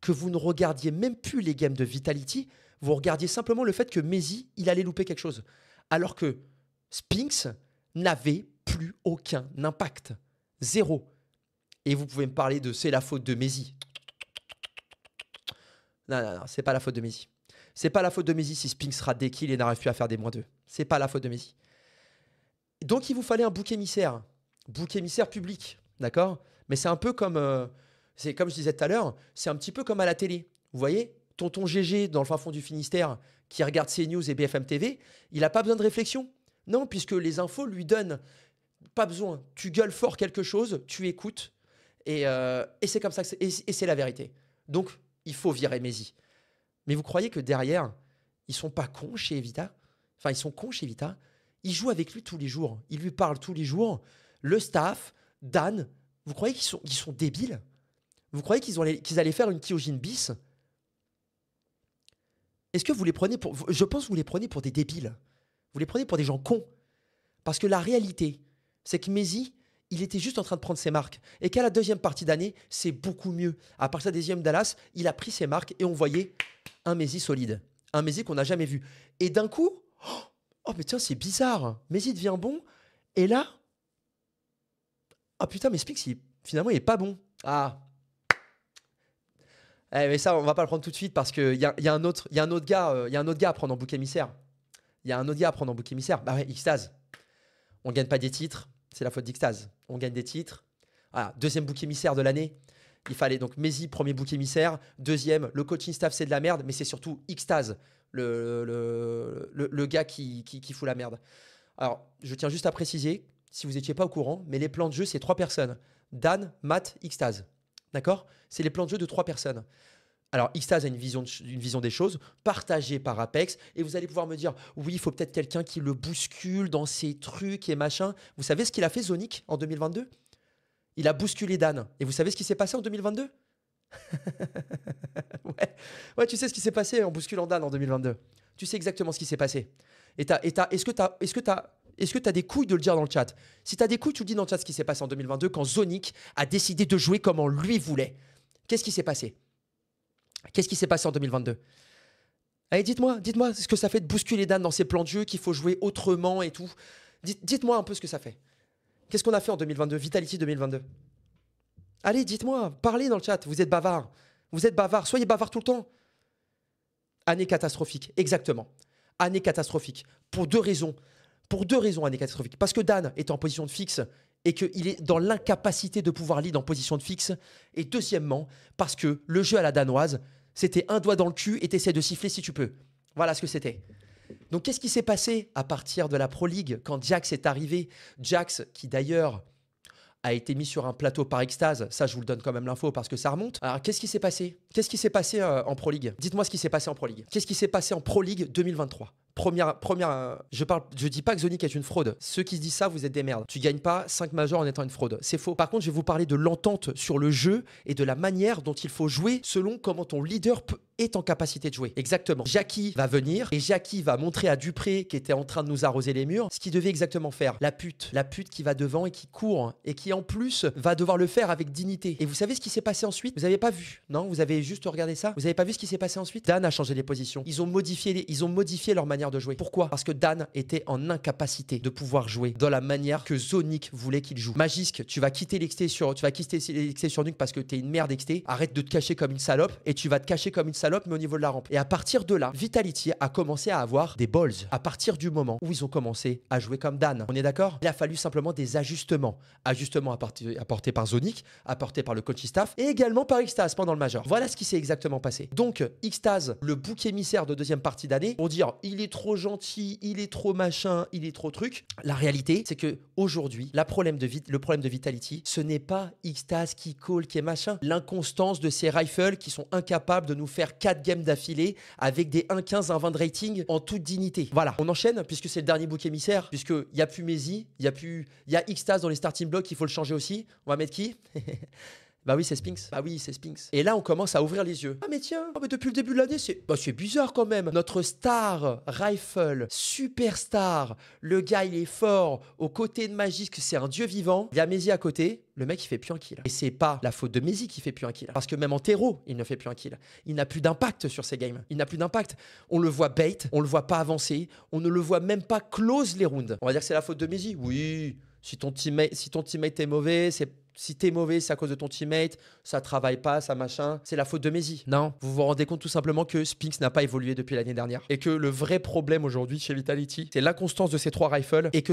que vous ne regardiez même plus les games de Vitality, vous regardiez simplement le fait que Messi, il allait louper quelque chose. Alors que Spinks n'avait plus aucun impact. Zéro. Et vous pouvez me parler de c'est la faute de Messi. Non, c'est pas la faute de Messi. C'est pas la faute de Messi si Spinks rate des kills et n'arrive plus à faire des -2. C'est pas la faute de Messi. Donc il vous fallait un bouc émissaire. Bouc émissaire public. D'accord? Mais c'est un peu comme... c'est comme je disais tout à l'heure, c'est un petit peu comme à la télé. Vous voyez, tonton GG dans le fin fond du Finistère qui regarde CNews et BFM TV, il n'a pas besoin de réflexion. Non, puisque les infos lui donnent. Pas besoin. Tu gueules fort quelque chose, tu écoutes et c'est comme ça que et c'est la vérité. Donc, il faut virer Messi. Mais vous croyez que derrière, ils sont pas cons chez Evita? Enfin, ils sont cons chez Evita. Ils jouent avec lui tous les jours. Ils lui parlent tous les jours. Le staff, Dan, vous croyez qu'ils sont débiles? Vous croyez qu'ils allaient faire une Kyojin bis? Est-ce que vous les prenez pour... Je pense que vous les prenez pour des débiles. Vous les prenez pour des gens cons. Parce que la réalité, c'est que Messi, il était juste en train de prendre ses marques. Et qu'à la deuxième partie d'année, c'est beaucoup mieux. À partir des deuxième Dallas, il a pris ses marques et on voyait un Messi solide. Un Messi qu'on n'a jamais vu. Et d'un coup, oh mais tiens, c'est bizarre. Messi devient bon. Et là, Ah putain, mais Spinks, finalement, il est pas bon. Ah. Mais ça, on va pas le prendre tout de suite parce qu'il y a un autre gars, il y a un autre gars à prendre en bouc émissaire. Il y a un autre gars à prendre en bouc émissaire. Bah ouais, Xtase. On gagne pas des titres, c'est la faute d'Xtase. On gagne des titres. Voilà, deuxième bouc émissaire de l'année. Il fallait donc Mezi, premier bouc émissaire. Deuxième, le coaching staff, c'est de la merde, mais c'est surtout Xtase, le gars qui fout la merde. Alors, je tiens juste à préciser, si vous n'étiez pas au courant, mais les plans de jeu, c'est 3 personnes. Dan, Matt, Xtase. D'accord? C'est les plans de jeu de 3 personnes. Alors, Xtase a une vision des choses partagée par Apex. Et vous allez pouvoir me dire, oui, il faut peut-être quelqu'un qui le bouscule dans ses trucs et machin. Vous savez ce qu'il a fait, Zonic, en 2022? Il a bousculé Dan. Et vous savez ce qui s'est passé en 2022? Ouais, tu sais ce qui s'est passé en bousculant Dan en 2022. Tu sais exactement ce qui s'est passé. Est-ce que tu as des couilles de le dire dans le chat? Si tu as des couilles, tu le dis dans le chat ce qui s'est passé en 2022 quand Zonic a décidé de jouer comme on lui voulait. Qu'est-ce qui s'est passé? Qu'est-ce qui s'est passé en 2022? Allez, dites-moi ce que ça fait de bousculer Dan dans ses plans de jeu, qu'il faut jouer autrement et tout. Dites-moi un peu ce que ça fait. Qu'est-ce qu'on a fait en 2022? Vitality 2022. Allez, dites-moi, parlez dans le chat. Vous êtes bavard. Vous êtes bavard. Soyez bavard tout le temps. Année catastrophique, exactement. Année catastrophique. Pour 2 raisons. Pour 2 raisons, année catastrophique. Parce que Dan est en position de fixe et qu'il est dans l'incapacité de pouvoir lead en position de fixe. Et deuxièmement, parce que le jeu à la danoise, c'était un doigt dans le cul et t'essaies de siffler si tu peux. Voilà ce que c'était. Donc, qu'est-ce qui s'est passé à partir de la Pro League quand Jax est arrivé? Jax, qui d'ailleurs a été mis sur un plateau par Xtase. Ça, je vous le donne quand même l'info parce que ça remonte. Alors, qu'est-ce qui s'est passé? Qu'est-ce qui s'est passé en Pro League? Dites-moi ce qui s'est passé en Pro League. Qu'est-ce qui s'est passé en Pro League 2023? Je dis pas que Zonic est une fraude. Ceux qui se disent ça, vous êtes des merdes. Tu gagnes pas 5 majors en étant une fraude. C'est faux. Par contre, je vais vous parler de l'entente sur le jeu et de la manière dont il faut jouer selon comment ton leader est en capacité de jouer. Exactement. Jackie va venir et Jackie va montrer à Dupré, qui était en train de nous arroser les murs, ce qu'il devait exactement faire. La pute qui va devant et qui court et qui en plus va devoir le faire avec dignité. Et vous savez ce qui s'est passé ensuite? Vous avez pas vu? Non, vous avez juste regardé ça? Vous avez pas vu ce qui s'est passé ensuite? Dan a changé les positions. Ils ont modifié leur manière de jouer. Pourquoi? Parce que Dan était en incapacité de pouvoir jouer dans la manière que Zonic voulait qu'il joue. Magisk, tu vas quitter l'XT sur Nuke parce que t'es une merde XT. Arrête de te cacher comme une salope et tu vas te cacher comme une salope mais au niveau de la rampe. Et à partir de là, Vitality a commencé à avoir des balls. À partir du moment où ils ont commencé à jouer comme Dan. On est d'accord? Il a fallu simplement des ajustements. Ajustements apportés par Zonic, apportés par le coach staff et également par Xtase pendant le major. Voilà ce qui s'est exactement passé. Donc Xtase, le bouc émissaire de deuxième partie d'année, pour dire il est trop gentil, il est trop machin, il est trop truc. La réalité, c'est que aujourd'hui, le problème de Vitality, ce n'est pas Xtase qui call, qui est machin. L'inconstance de ces rifles qui sont incapables de nous faire 4 games d'affilée avec des 1-15, 1-20 de rating en toute dignité. Voilà, on enchaîne puisque c'est le dernier bouc émissaire, puisqu'il n'y a plus Mezi, il y a Xtase dans les starting blocks, il faut le changer aussi. On va mettre qui? Bah oui, c'est Spinks. Bah oui, c'est Spinks. Et là, on commence à ouvrir les yeux. Ah mais tiens, mais depuis le début de l'année, c'est bizarre quand même. Notre star rifle, superstar, le gars, il est fort. Aux côtés de Magisk, c'est un dieu vivant. Il y a Mezi à côté. Le mec, il fait plus un kill. Et c'est pas la faute de Mezi qui fait plus un kill. Parce que même en terreau, il ne fait plus un kill. Il n'a plus d'impact sur ces games. Il n'a plus d'impact. On le voit bait, on le voit pas avancer, on ne le voit même pas close les rounds. On va dire que c'est la faute de Mezi. Oui. Si ton teammate est mauvais, si t'es mauvais, c'est à cause de ton teammate, ça travaille pas, ça machin, c'est la faute de Mezi. Non, vous vous rendez compte tout simplement que Spinks n'a pas évolué depuis l'année dernière. Et que le vrai problème aujourd'hui chez Vitality, c'est l'inconstance de ces 3 rifles et que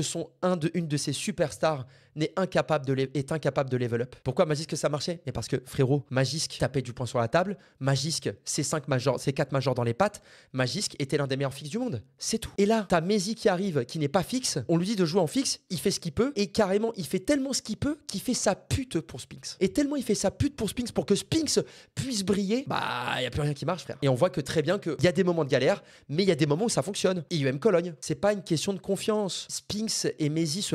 une de ses superstars est incapable de level up. Pourquoi Magisk ça marchait? Mais parce que frérot, Magisk tapait du poing sur la table, Magisk c'est 4 majors dans les pattes, Magisk était l'un des meilleurs fixes du monde. C'est tout. Et là, t'as Mezi qui arrive, qui n'est pas fixe, on lui dit de jouer en fixe, il fait ce qu'il peut et carrément il fait tellement ce qu'il peut qu'il fait sa pute pour Spinks. Et tellement il fait sa pute pour Spinks pour que Spinks puisse briller, bah il n'y a plus rien qui marche frère. Et on voit que très bien qu'il y a des moments de galère, mais il y a des moments où ça fonctionne. IUM Cologne, c'est pas une question de confiance. Spinks et Mezi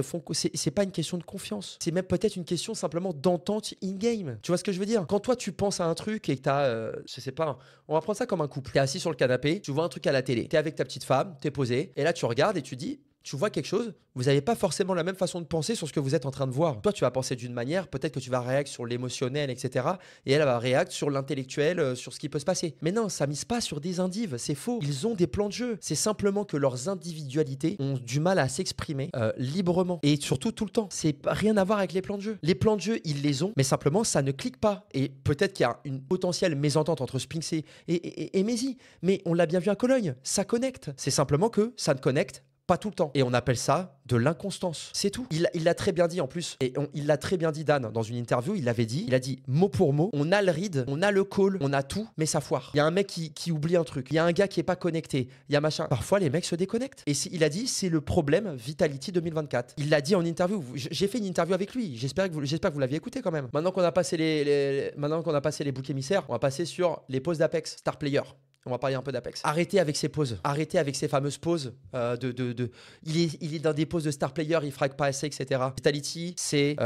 c'est pas une question de confiance. C'est même peut-être une question simplement d'entente in-game. Tu vois ce que je veux dire? Quand toi tu penses à un truc et que t'as, je sais pas, on va prendre ça comme un couple. T'es assis sur le canapé, tu vois un truc à la télé, t'es avec ta petite femme, t'es posé, et là tu regardes et tu dis, Tu vois quelque chose, vous n'avez pas forcément la même façon de penser sur ce que vous êtes en train de voir. Toi, tu vas penser d'une manière, peut-être que tu vas réagir sur l'émotionnel, etc. Et elle va réagir sur l'intellectuel, sur ce qui peut se passer. Mais non, ça mise pas sur des indives, c'est faux. Ils ont des plans de jeu. C'est simplement que leurs individualités ont du mal à s'exprimer librement. Et surtout tout le temps. C'est rien à voir avec les plans de jeu. Les plans de jeu, ils les ont, mais simplement, ça ne clique pas. Et peut-être qu'il y a une potentielle mésentente entre Spinks et Messi. Mais on l'a bien vu à Cologne, ça connecte. C'est simplement que ça ne connecte pas tout le temps. Et on appelle ça de l'inconstance. C'est tout. Il l'a très bien dit en plus. Et il l'a très bien dit, Dan, dans une interview. Il a dit mot pour mot, on a le read, on a le call, on a tout, mais ça foire. Il y a un mec qui oublie un truc. Il y a un gars qui est pas connecté. Il y a machin. Parfois, les mecs se déconnectent. Et il a dit, c'est le problème Vitality 2024. Il l'a dit en interview. J'ai fait une interview avec lui. J'espère que vous l'aviez écouté quand même. Maintenant qu'on a passé les boucs émissaires, on va passer sur les pauses d'Apex, Star Player. On va parler un peu d'Apex. Arrêtez avec ces pauses. Arrêtez avec ces fameuses pauses. Il est dans des pauses de star player, il frag pas assez, etc. Vitality, c'est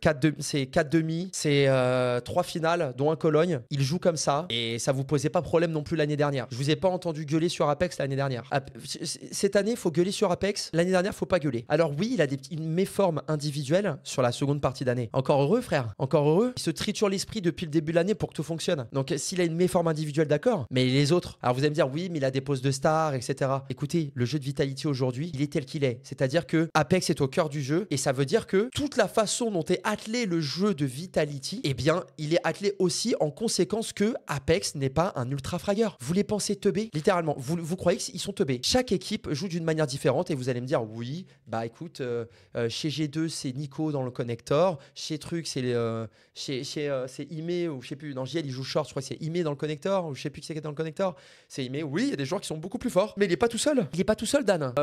4 demi, c'est 3 finales, dont un Cologne. Il joue comme ça et ça vous posait pas problème non plus l'année dernière. Je vous ai pas entendu gueuler sur Apex l'année dernière. Cette année, il faut gueuler sur Apex. L'année dernière, faut pas gueuler. Alors oui, il a une méforme individuelle sur la seconde partie d'année. Encore heureux, frère. Encore heureux. Il se triture l'esprit depuis le début de l'année pour que tout fonctionne. Donc s'il a une méforme individuelle, d'accord. Mais les autres, alors vous allez me dire oui mais il a des poses de star, etc. Écoutez, le jeu de Vitality aujourd'hui il est tel qu'il est, c'est à dire que Apex est au cœur du jeu et ça veut dire que toute la façon dont est attelé le jeu de Vitality, eh bien il est attelé aussi en conséquence que Apex n'est pas un ultra fragueur. Vous les pensez teubés, littéralement, vous croyez qu'ils sont teubés. Chaque équipe joue d'une manière différente et vous allez me dire oui, bah écoute, chez G2 c'est Nico dans le connector, chez Truc c'est c'est Ime ou je sais plus, dans JL il joue short, je crois que c'est Ime dans le connector ou je sais plus qui c'est dans le connector. C'est Ime, oui, il y a des joueurs qui sont beaucoup plus forts, mais il est pas tout seul. Il est pas tout seul, Dan,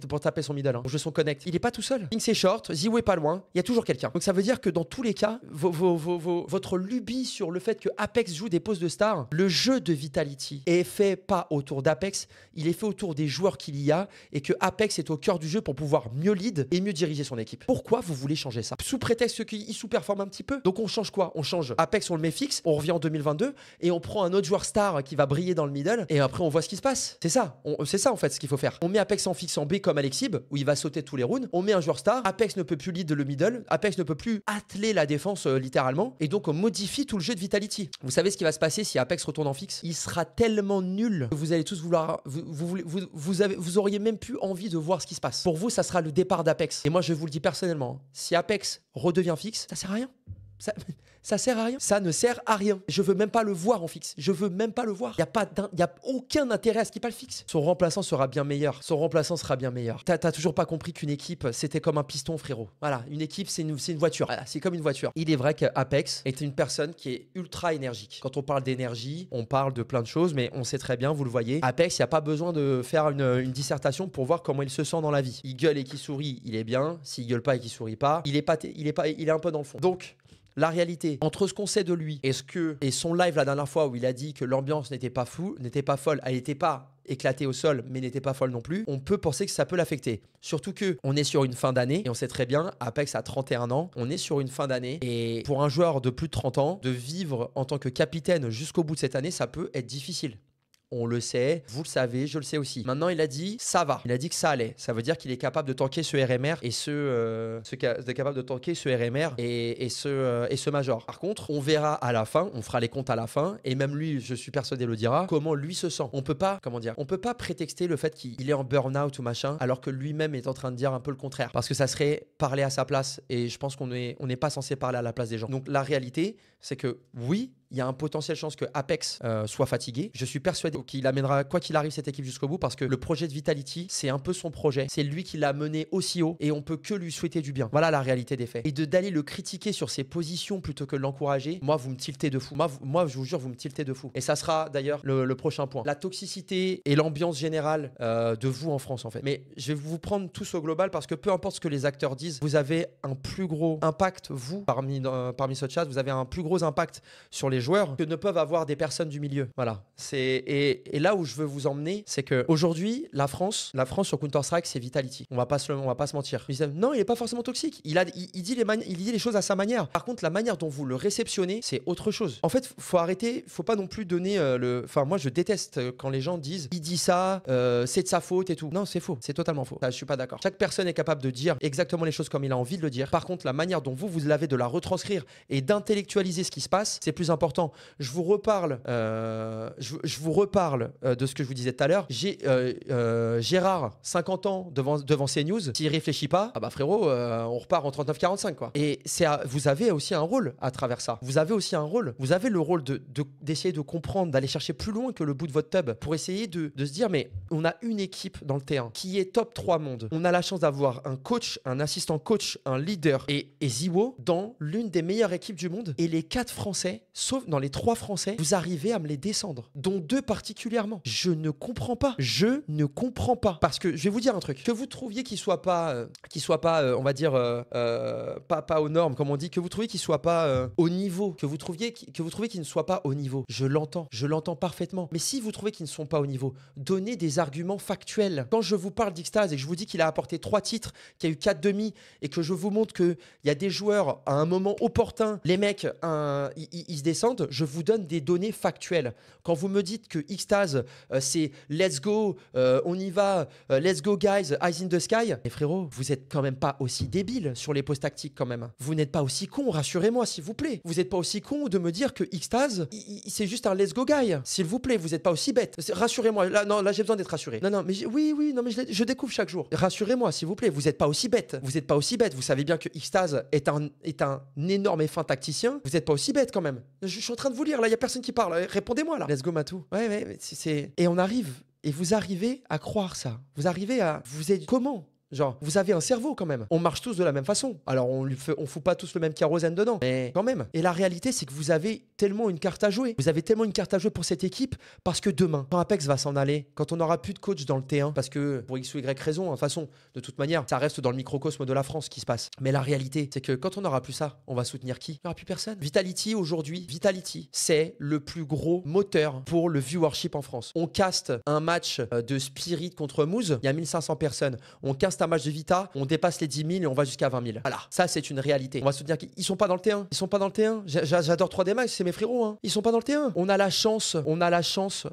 pour taper son middle, pour jouer son connect. Il est pas tout seul. Ping c'est short, Ziwo est pas loin, il y a toujours quelqu'un. Donc ça veut dire que dans tous les cas, votre lubie sur le fait que Apex joue des poses de star, le jeu de Vitality est fait pas autour d'Apex, il est fait autour des joueurs qu'il y a et que Apex est au cœur du jeu pour pouvoir mieux lead et mieux diriger son équipe. Pourquoi vous voulez changer ça? Sous prétexte qu'il sous-performe un petit peu. Donc on change quoi? On change Apex, on le met fixe, on revient en 2022 et on prend un autre joueur star qui va briller dans le middle et après on voit ce qui se passe. C'est ça. C'est ça en fait ce qu'il faut faire. On met Apex en fixe en B comme Alexib où il va sauter tous les rounds. On met un joueur star. Apex ne peut plus lead le middle. Apex ne peut plus atteler la défense littéralement. Et donc on modifie tout le jeu de Vitality. Vous savez ce qui va se passer si Apex retourne en fixe? Il sera tellement nul que vous allez tous vouloir. Vous auriez même plus envie de voir ce qui se passe. Pour vous, ça sera le départ d'Apex. Et moi, je vous le dis personnellement, si Apex redevient fixe, ça sert à rien. Ça sert à rien. Ça ne sert à rien. Je veux même pas le voir en fixe. Je veux même pas le voir. Il y a aucun intérêt à ce qu'il pas le fixe. Son remplaçant sera bien meilleur. Son remplaçant sera bien meilleur. T'as toujours pas compris qu'une équipe, c'était comme un piston, frérot. Voilà, une équipe, c'est une voiture. Voilà, c'est comme une voiture. Il est vrai qu'Apex est une personne qui est ultra énergique. Quand on parle d'énergie, on parle de plein de choses, mais on sait très bien, vous le voyez, Apex, il n'y a pas besoin de faire une dissertation pour voir comment il se sent dans la vie. Il gueule et qu'il sourit, il est bien. S'il gueule pas et qu'il sourit pas, il est un peu dans le fond. Donc, la réalité, entre ce qu'on sait de lui et son live la dernière fois où il a dit que l'ambiance n'était pas folle, elle n'était pas éclatée au sol, mais n'était pas folle non plus, on peut penser que ça peut l'affecter. Surtout que on est sur une fin d'année et on sait très bien, Apex a 31 ans, on est sur une fin d'année et pour un joueur de plus de 30 ans, de vivre en tant que capitaine jusqu'au bout de cette année, ça peut être difficile. On le sait, vous le savez, je le sais aussi. Maintenant, il a dit ça va. Il a dit que ça allait. Ça veut dire qu'il est capable de tanker ce RMR et ce major. Par contre, on verra à la fin, on fera les comptes à la fin, et même lui, je suis persuadé, le dira, comment lui se sent. On peut pas prétexter le fait qu'il est en burn-out ou machin, alors que lui-même est en train de dire un peu le contraire. Parce que ça serait parler à sa place, et je pense qu'on n'est pas censé parler à la place des gens. Donc la réalité, c'est que oui, il y a un potentiel chance que Apex soit fatigué. Je suis persuadé qu'il amènera, quoi qu'il arrive, cette équipe jusqu'au bout parce que le projet de Vitality, c'est un peu son projet. C'est lui qui l'a mené aussi haut et on peut que lui souhaiter du bien. Voilà la réalité des faits. Et d'aller le critiquer sur ses positions plutôt que de l'encourager, moi, vous me tiltez de fou. Moi, je vous jure, vous me tiltez de fou. Et ça sera d'ailleurs le prochain point. La toxicité et l'ambiance générale de vous en France, en fait. Mais je vais vous prendre tous au global parce que peu importe ce que les acteurs disent, vous avez un plus gros impact, vous, parmi ce chat, vous avez un plus gros impact sur les joueurs que ne peuvent avoir des personnes du milieu. Voilà. Et là où je veux vous emmener, c'est qu'aujourd'hui, la France sur Counter-Strike, c'est Vitality. On va pas se mentir. Ils disent, non, il est pas forcément toxique. Il dit les choses à sa manière. Par contre, la manière dont vous le réceptionnez, c'est autre chose. En fait, faut arrêter, faut pas non plus donner Enfin, moi, je déteste quand les gens disent, il dit ça, c'est de sa faute et tout. Non, c'est faux. C'est totalement faux. Je suis pas d'accord. Chaque personne est capable de dire exactement les choses comme il a envie de le dire. Par contre, la manière dont vous l'avez de la retranscrire et d'intellectualiser ce qui se passe, c'est plus important. Je vous reparle de ce que je vous disais tout à l'heure. Gérard, 50 ans devant CNews, s'il réfléchit pas, ah bah frérot, on repart en 39-45 quoi. Et vous avez aussi un rôle à travers ça. Vous avez aussi un rôle. Vous avez le rôle d'essayer de comprendre, d'aller chercher plus loin que le bout de votre tub pour essayer de se dire, mais on a une équipe dans le terrain qui est top 3 monde. On a la chance d'avoir un coach, un assistant coach, un leader et Ziwo dans l'une des meilleures équipes du monde. Et les 4 Français, sauf dans les 3 Français, vous arrivez à me les descendre, dont 2 particulièrement. Je ne comprends pas. Parce que je vais vous dire un truc. Que vous trouviez qu'il soit pas, on va dire, pas aux normes, comme on dit, que vous trouviez qu'il soit pas au niveau, que vous trouviez qu'il ne soit pas au niveau. Je l'entends parfaitement. Mais si vous trouvez qu'ils ne sont pas au niveau, donnez des arguments factuels. Quand je vous parle d'Xtase et que je vous dis qu'il a apporté 3 titres, qu'il y a eu 4 demi et que je vous montre qu'il y a des joueurs à un moment opportun, les mecs, ils se descendent, je vous donne des données factuelles. Quand vous me dites que Xtase, c'est let's go, on y va, let's go guys, eyes in the sky, et frérot, vous êtes quand même pas aussi débile sur les postes tactiques quand même. Vous n'êtes pas aussi con, rassurez-moi s'il vous plaît. Vous n'êtes pas aussi con de me dire que Xtase, c'est juste un let's go guy. S'il vous plaît, vous n'êtes pas aussi bête. Rassurez-moi, là j'ai besoin d'être rassuré. Non, mais oui, non, mais je découvre chaque jour. Rassurez-moi s'il vous plaît, vous n'êtes pas aussi bête. Vous savez bien que Xtase est un énorme et fin tacticien. Vous n'êtes pas aussi bête quand même. Je suis en train de vous lire là, il y a personne qui parle. Répondez-moi là. Let's go Matou. Ouais, c'est... Et on arrive. Et vous arrivez à croire ça. Vous êtes comment? Genre, vous avez un cerveau quand même. On marche tous de la même façon. Alors, on fout pas tous le même kérosène dedans. Mais quand même. Et la réalité, c'est que vous avez tellement une carte à jouer. Vous avez tellement une carte à jouer pour cette équipe parce que demain, quand Apex va s'en aller, quand on n'aura plus de coach dans le T1, parce que pour X ou Y raison, de toute façon, de toute manière, ça reste dans le microcosme de la France qui se passe. Mais la réalité, c'est que quand on n'aura plus ça, on va soutenir qui? Il n'y aura plus personne. Vitality, aujourd'hui, c'est le plus gros moteur pour le viewership en France. On caste un match de Spirit contre Moose, il y a 1500 personnes. On caste un match de Vita, on dépasse les 10 000 et on va jusqu'à 20 000. Voilà, ça c'est une réalité. On va se dire qu'ils sont pas dans le T1. Ils sont pas dans le T1. J'adore 3D Max, c'est mes frérots. Hein. Ils sont pas dans le T1. On a la chance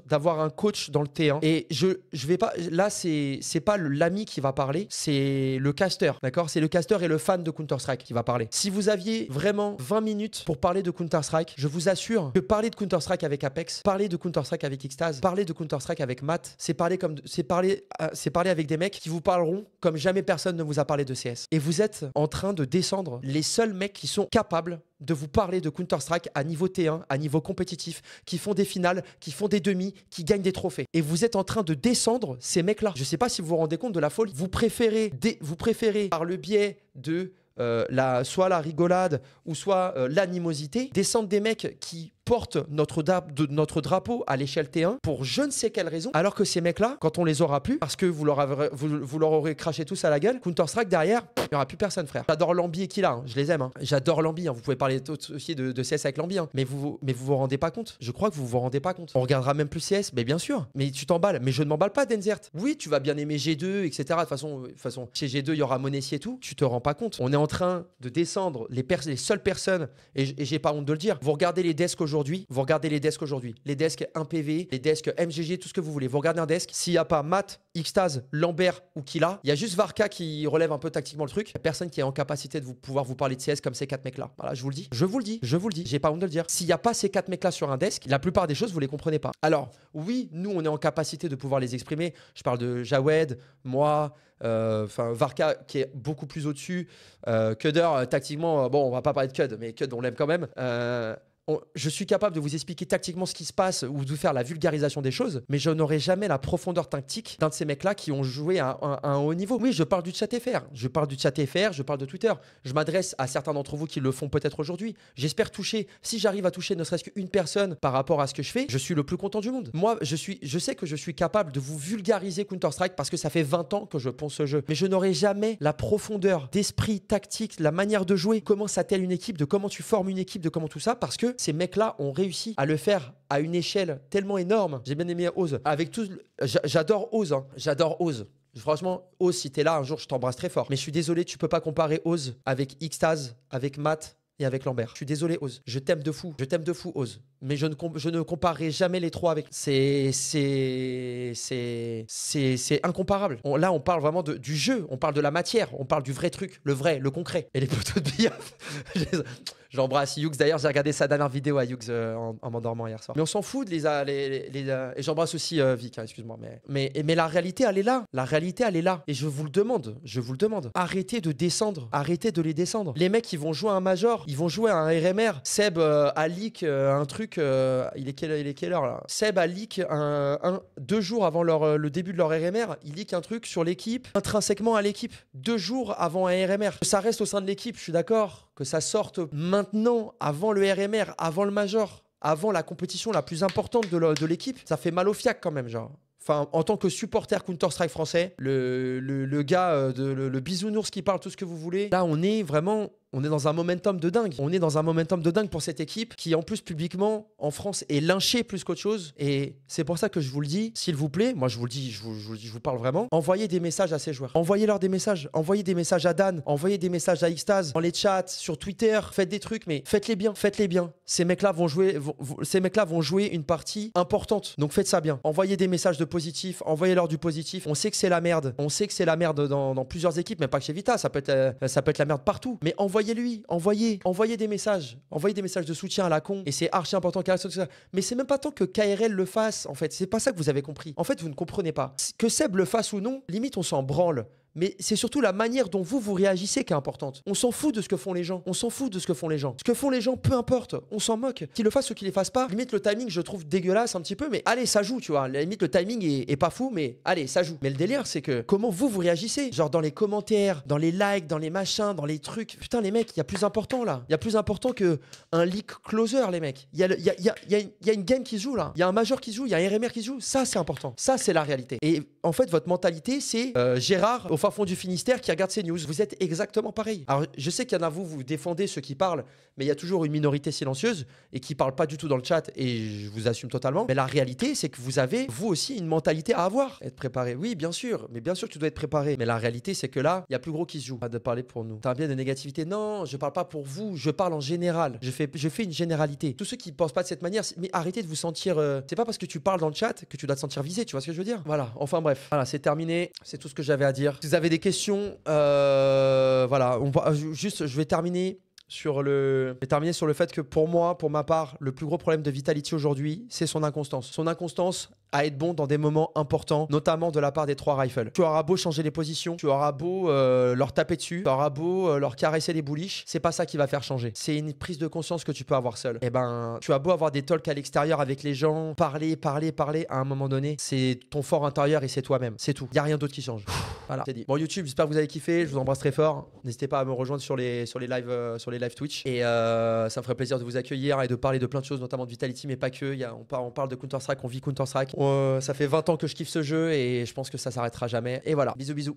d'avoir un coach dans le T1. Et je vais pas. Là, c'est pas l'ami qui va parler, c'est le caster. D'accord? C'est le caster et le fan de Counter-Strike qui va parler. Si vous aviez vraiment 20 minutes pour parler de Counter-Strike, je vous assure que parler de Counter-Strike avec Apex, parler de Counter-Strike avec Xtase, parler de Counter-Strike avec Matt, c'est parler avec des mecs qui vous parleront comme jamais personne ne vous a parlé de CS. Et vous êtes en train de descendre les seuls mecs qui sont capables de vous parler de Counter-Strike à niveau T1, à niveau compétitif, qui font des finales, qui font des demi, qui gagnent des trophées. Et vous êtes en train de descendre ces mecs-là. Je sais pas si vous vous rendez compte de la folie. Vous préférez par le biais de soit la rigolade ou soit l'animosité, descendre des mecs qui portent notre drapeau à l'échelle T1 pour je ne sais quelle raison, alors que ces mecs-là, quand on les aura plus, parce que vous leur aurez craché tous à la gueule, Counter-Strike derrière, il n'y aura plus personne, frère. J'adore Lambi et Killa, hein, je les aime. Hein. J'adore Lambi, hein. Vous pouvez parler aussi de CS avec Lambi, hein. Mais vous vous rendez pas compte. Je crois que vous vous rendez pas compte. On regardera même plus CS, mais bien sûr. Mais tu t'emballes. Mais je ne m'emballe pas, Denzert. Oui, tu vas bien aimer G2, etc. De toute façon, chez G2, il y aura Monessier et tout. Tu te rends pas compte. On est en train de descendre les seules personnes, et j'ai pas honte de le dire. Vous regardez les desks aujourd'hui. Les desks 1PV, les desks MGG, tout ce que vous voulez. Vous regardez un desk. S'il n'y a pas Matt, Xtase, Lambert ou Killa, il y a juste Varka qui relève un peu tactiquement le truc. Il n'y a personne qui est en capacité de pouvoir vous parler de CS comme ces 4 mecs-là. Voilà, je vous le dis. J'ai pas honte de le dire. S'il n'y a pas ces 4 mecs-là sur un desk, la plupart des choses, vous les comprenez pas. Alors, oui, nous, on est en capacité de pouvoir les exprimer. Je parle de Jawed, moi, Varka qui est beaucoup plus au-dessus. Cudder, tactiquement, bon, on va pas parler de Cud, mais Cud, on l'aime quand même. Je suis capable de vous expliquer tactiquement ce qui se passe ou de faire la vulgarisation des choses, mais je n'aurai jamais la profondeur tactique d'un de ces mecs-là qui ont joué à un haut niveau. Oui, je parle du chat FR, je parle de Twitter. Je m'adresse à certains d'entre vous qui le font peut-être aujourd'hui. J'espère toucher, si j'arrive à toucher ne serait-ce qu'une personne par rapport à ce que je fais, je suis le plus content du monde. Moi, je sais que je suis capable de vous vulgariser Counter-Strike parce que ça fait 20 ans que je ponce ce jeu. Mais je n'aurai jamais la profondeur d'esprit tactique, la manière de jouer, comment s'attelle une équipe, de comment tu formes une équipe, de comment tout ça, parce que ces mecs-là ont réussi à le faire à une échelle tellement énorme. J'ai bien aimé Oz. Avec tous, j'adore Oz. Hein. J'adore Oz. Franchement, Oz, si t'es là un jour, je t'embrasse très fort. Mais je suis désolé, tu peux pas comparer Oz avec Xtaz, avec Matt et avec Lambert. Je suis désolé, Oz. Je t'aime de fou. Je t'aime de fou, Oz. Mais je ne comparerai jamais les trois avec. C'est incomparable. Là, on parle vraiment du jeu. On parle de la matière. On parle du vrai truc. Le vrai, le concret. Et les poteaux de billard. J'embrasse Hughes. D'ailleurs, j'ai regardé sa dernière vidéo à Hughes en m'endormant hier soir. Mais on s'en fout de et j'embrasse aussi Vic, hein, excuse-moi. Mais la réalité, elle est là. La réalité, elle est là. Et je vous le demande. Je vous le demande. Arrêtez de descendre. Arrêtez de les descendre. Les mecs, ils vont jouer à un major. Ils vont jouer à un RMR. Seb a leak un truc. Il est quelle heure là? Seb a leak 2 jours avant le début de leur RMR. Il leak un truc sur l'équipe, intrinsèquement à l'équipe. 2 jours avant un RMR. Ça reste au sein de l'équipe, je suis d'accord. Que ça sorte maintenant, avant le RMR, avant le major, avant la compétition la plus importante de l'équipe, ça fait mal au fiac quand même, genre. Enfin, en tant que supporter Counter-Strike français, le gars, le bisounours qui parle tout ce que vous voulez, là, on est dans un momentum de dingue. On est dans un momentum de dingue pour cette équipe qui, en plus, publiquement, en France, est lynchée plus qu'autre chose. Et c'est pour ça que je vous le dis, s'il vous plaît, moi je vous le dis, je vous parle vraiment, envoyez des messages à ces joueurs. Envoyez-leur des messages. Envoyez des messages à Dan. Envoyez des messages à Xtaz, dans les chats, sur Twitter. Faites des trucs, mais faites-les bien. Faites-les bien. Ces mecs-là vont jouer une partie importante. Donc faites ça bien. Envoyez des messages de positif. Envoyez-leur du positif. On sait que c'est la merde. On sait que c'est la merde dans plusieurs équipes, mais pas que chez Vita. Ça peut être la merde partout. Mais envoyez-lui, envoyez des messages. Envoyez des messages de soutien à la con. Et c'est archi important qu'elle fasse ça. Mais c'est même pas tant que KRL le fasse, en fait. C'est pas ça que vous avez compris. En fait, vous ne comprenez pas. Que Seb le fasse ou non, limite, on s'en branle. Mais c'est surtout la manière dont vous réagissez qui est importante. On s'en fout de ce que font les gens. On s'en fout de ce que font les gens. Ce que font les gens, peu importe. On s'en moque. Qu'ils le fassent ou qu'ils les fassent pas. Limite, le timing, je trouve dégueulasse un petit peu. Mais allez, ça joue, tu vois. Limite, le timing est pas fou, mais allez, ça joue. Mais le délire, c'est que comment vous réagissez. Genre dans les commentaires, dans les likes, dans les machins, dans les trucs. Putain, les mecs, il y a plus important là. Il y a plus important que un leak closer, les mecs. Il y a une game qui se joue là. Il y a un major qui se joue. Il y a un RMR qui se joue. Ça, c'est important. Ça, c'est la réalité. Et en fait, votre mentalité, c'est Gérard au fin fond du Finistère qui regarde ces news. Vous êtes exactement pareil. Alors, je sais qu'il y en a vous défendez ceux qui parlent, mais il y a toujours une minorité silencieuse et qui parle pas du tout dans le chat et je vous assume totalement. Mais la réalité, c'est que vous avez, vous aussi, une mentalité à avoir. Être préparé. Oui, bien sûr. Mais bien sûr, tu dois être préparé. Mais la réalité, c'est que là, il y a plus gros qui se joue. Pas de parler pour nous. T'as un biais de négativité. Non, je parle pas pour vous. Je parle en général. Je fais une généralité. Tous ceux qui pensent pas de cette manière, mais arrêtez de vous sentir. C'est pas parce que tu parle dans le chat que tu dois te sentir visé. Tu vois ce que je veux dire? Voilà. Enfin bref. Voilà, c'est terminé. C'est tout ce que j'avais à dire. Si vous avez des questions, voilà. Je vais terminer sur le fait que pour moi, pour ma part, le plus gros problème de Vitality aujourd'hui, c'est son inconstance. Son inconstance à être bon dans des moments importants, notamment de la part des 3 rifles. Tu auras beau changer les positions, tu auras beau leur taper dessus, tu auras beau leur caresser les bouliches, c'est pas ça qui va faire changer. C'est une prise de conscience que tu peux avoir seul. Et ben, tu as beau avoir des talks à l'extérieur avec les gens, parler, à un moment donné, c'est ton fort intérieur et c'est toi-même. C'est tout. Il y a rien d'autre qui change. Voilà, c'est dit. Bon, YouTube, j'espère que vous avez kiffé. Je vous embrasse très fort. N'hésitez pas à me rejoindre sur les live Twitch. Et ça me ferait plaisir de vous accueillir et de parler de plein de choses, notamment de Vitality, mais pas que. On parle de Counter-Strike, on vit Counter-Strike. Ça fait 20 ans que je kiffe ce jeu et je pense que ça s'arrêtera jamais. Et voilà, bisous bisous.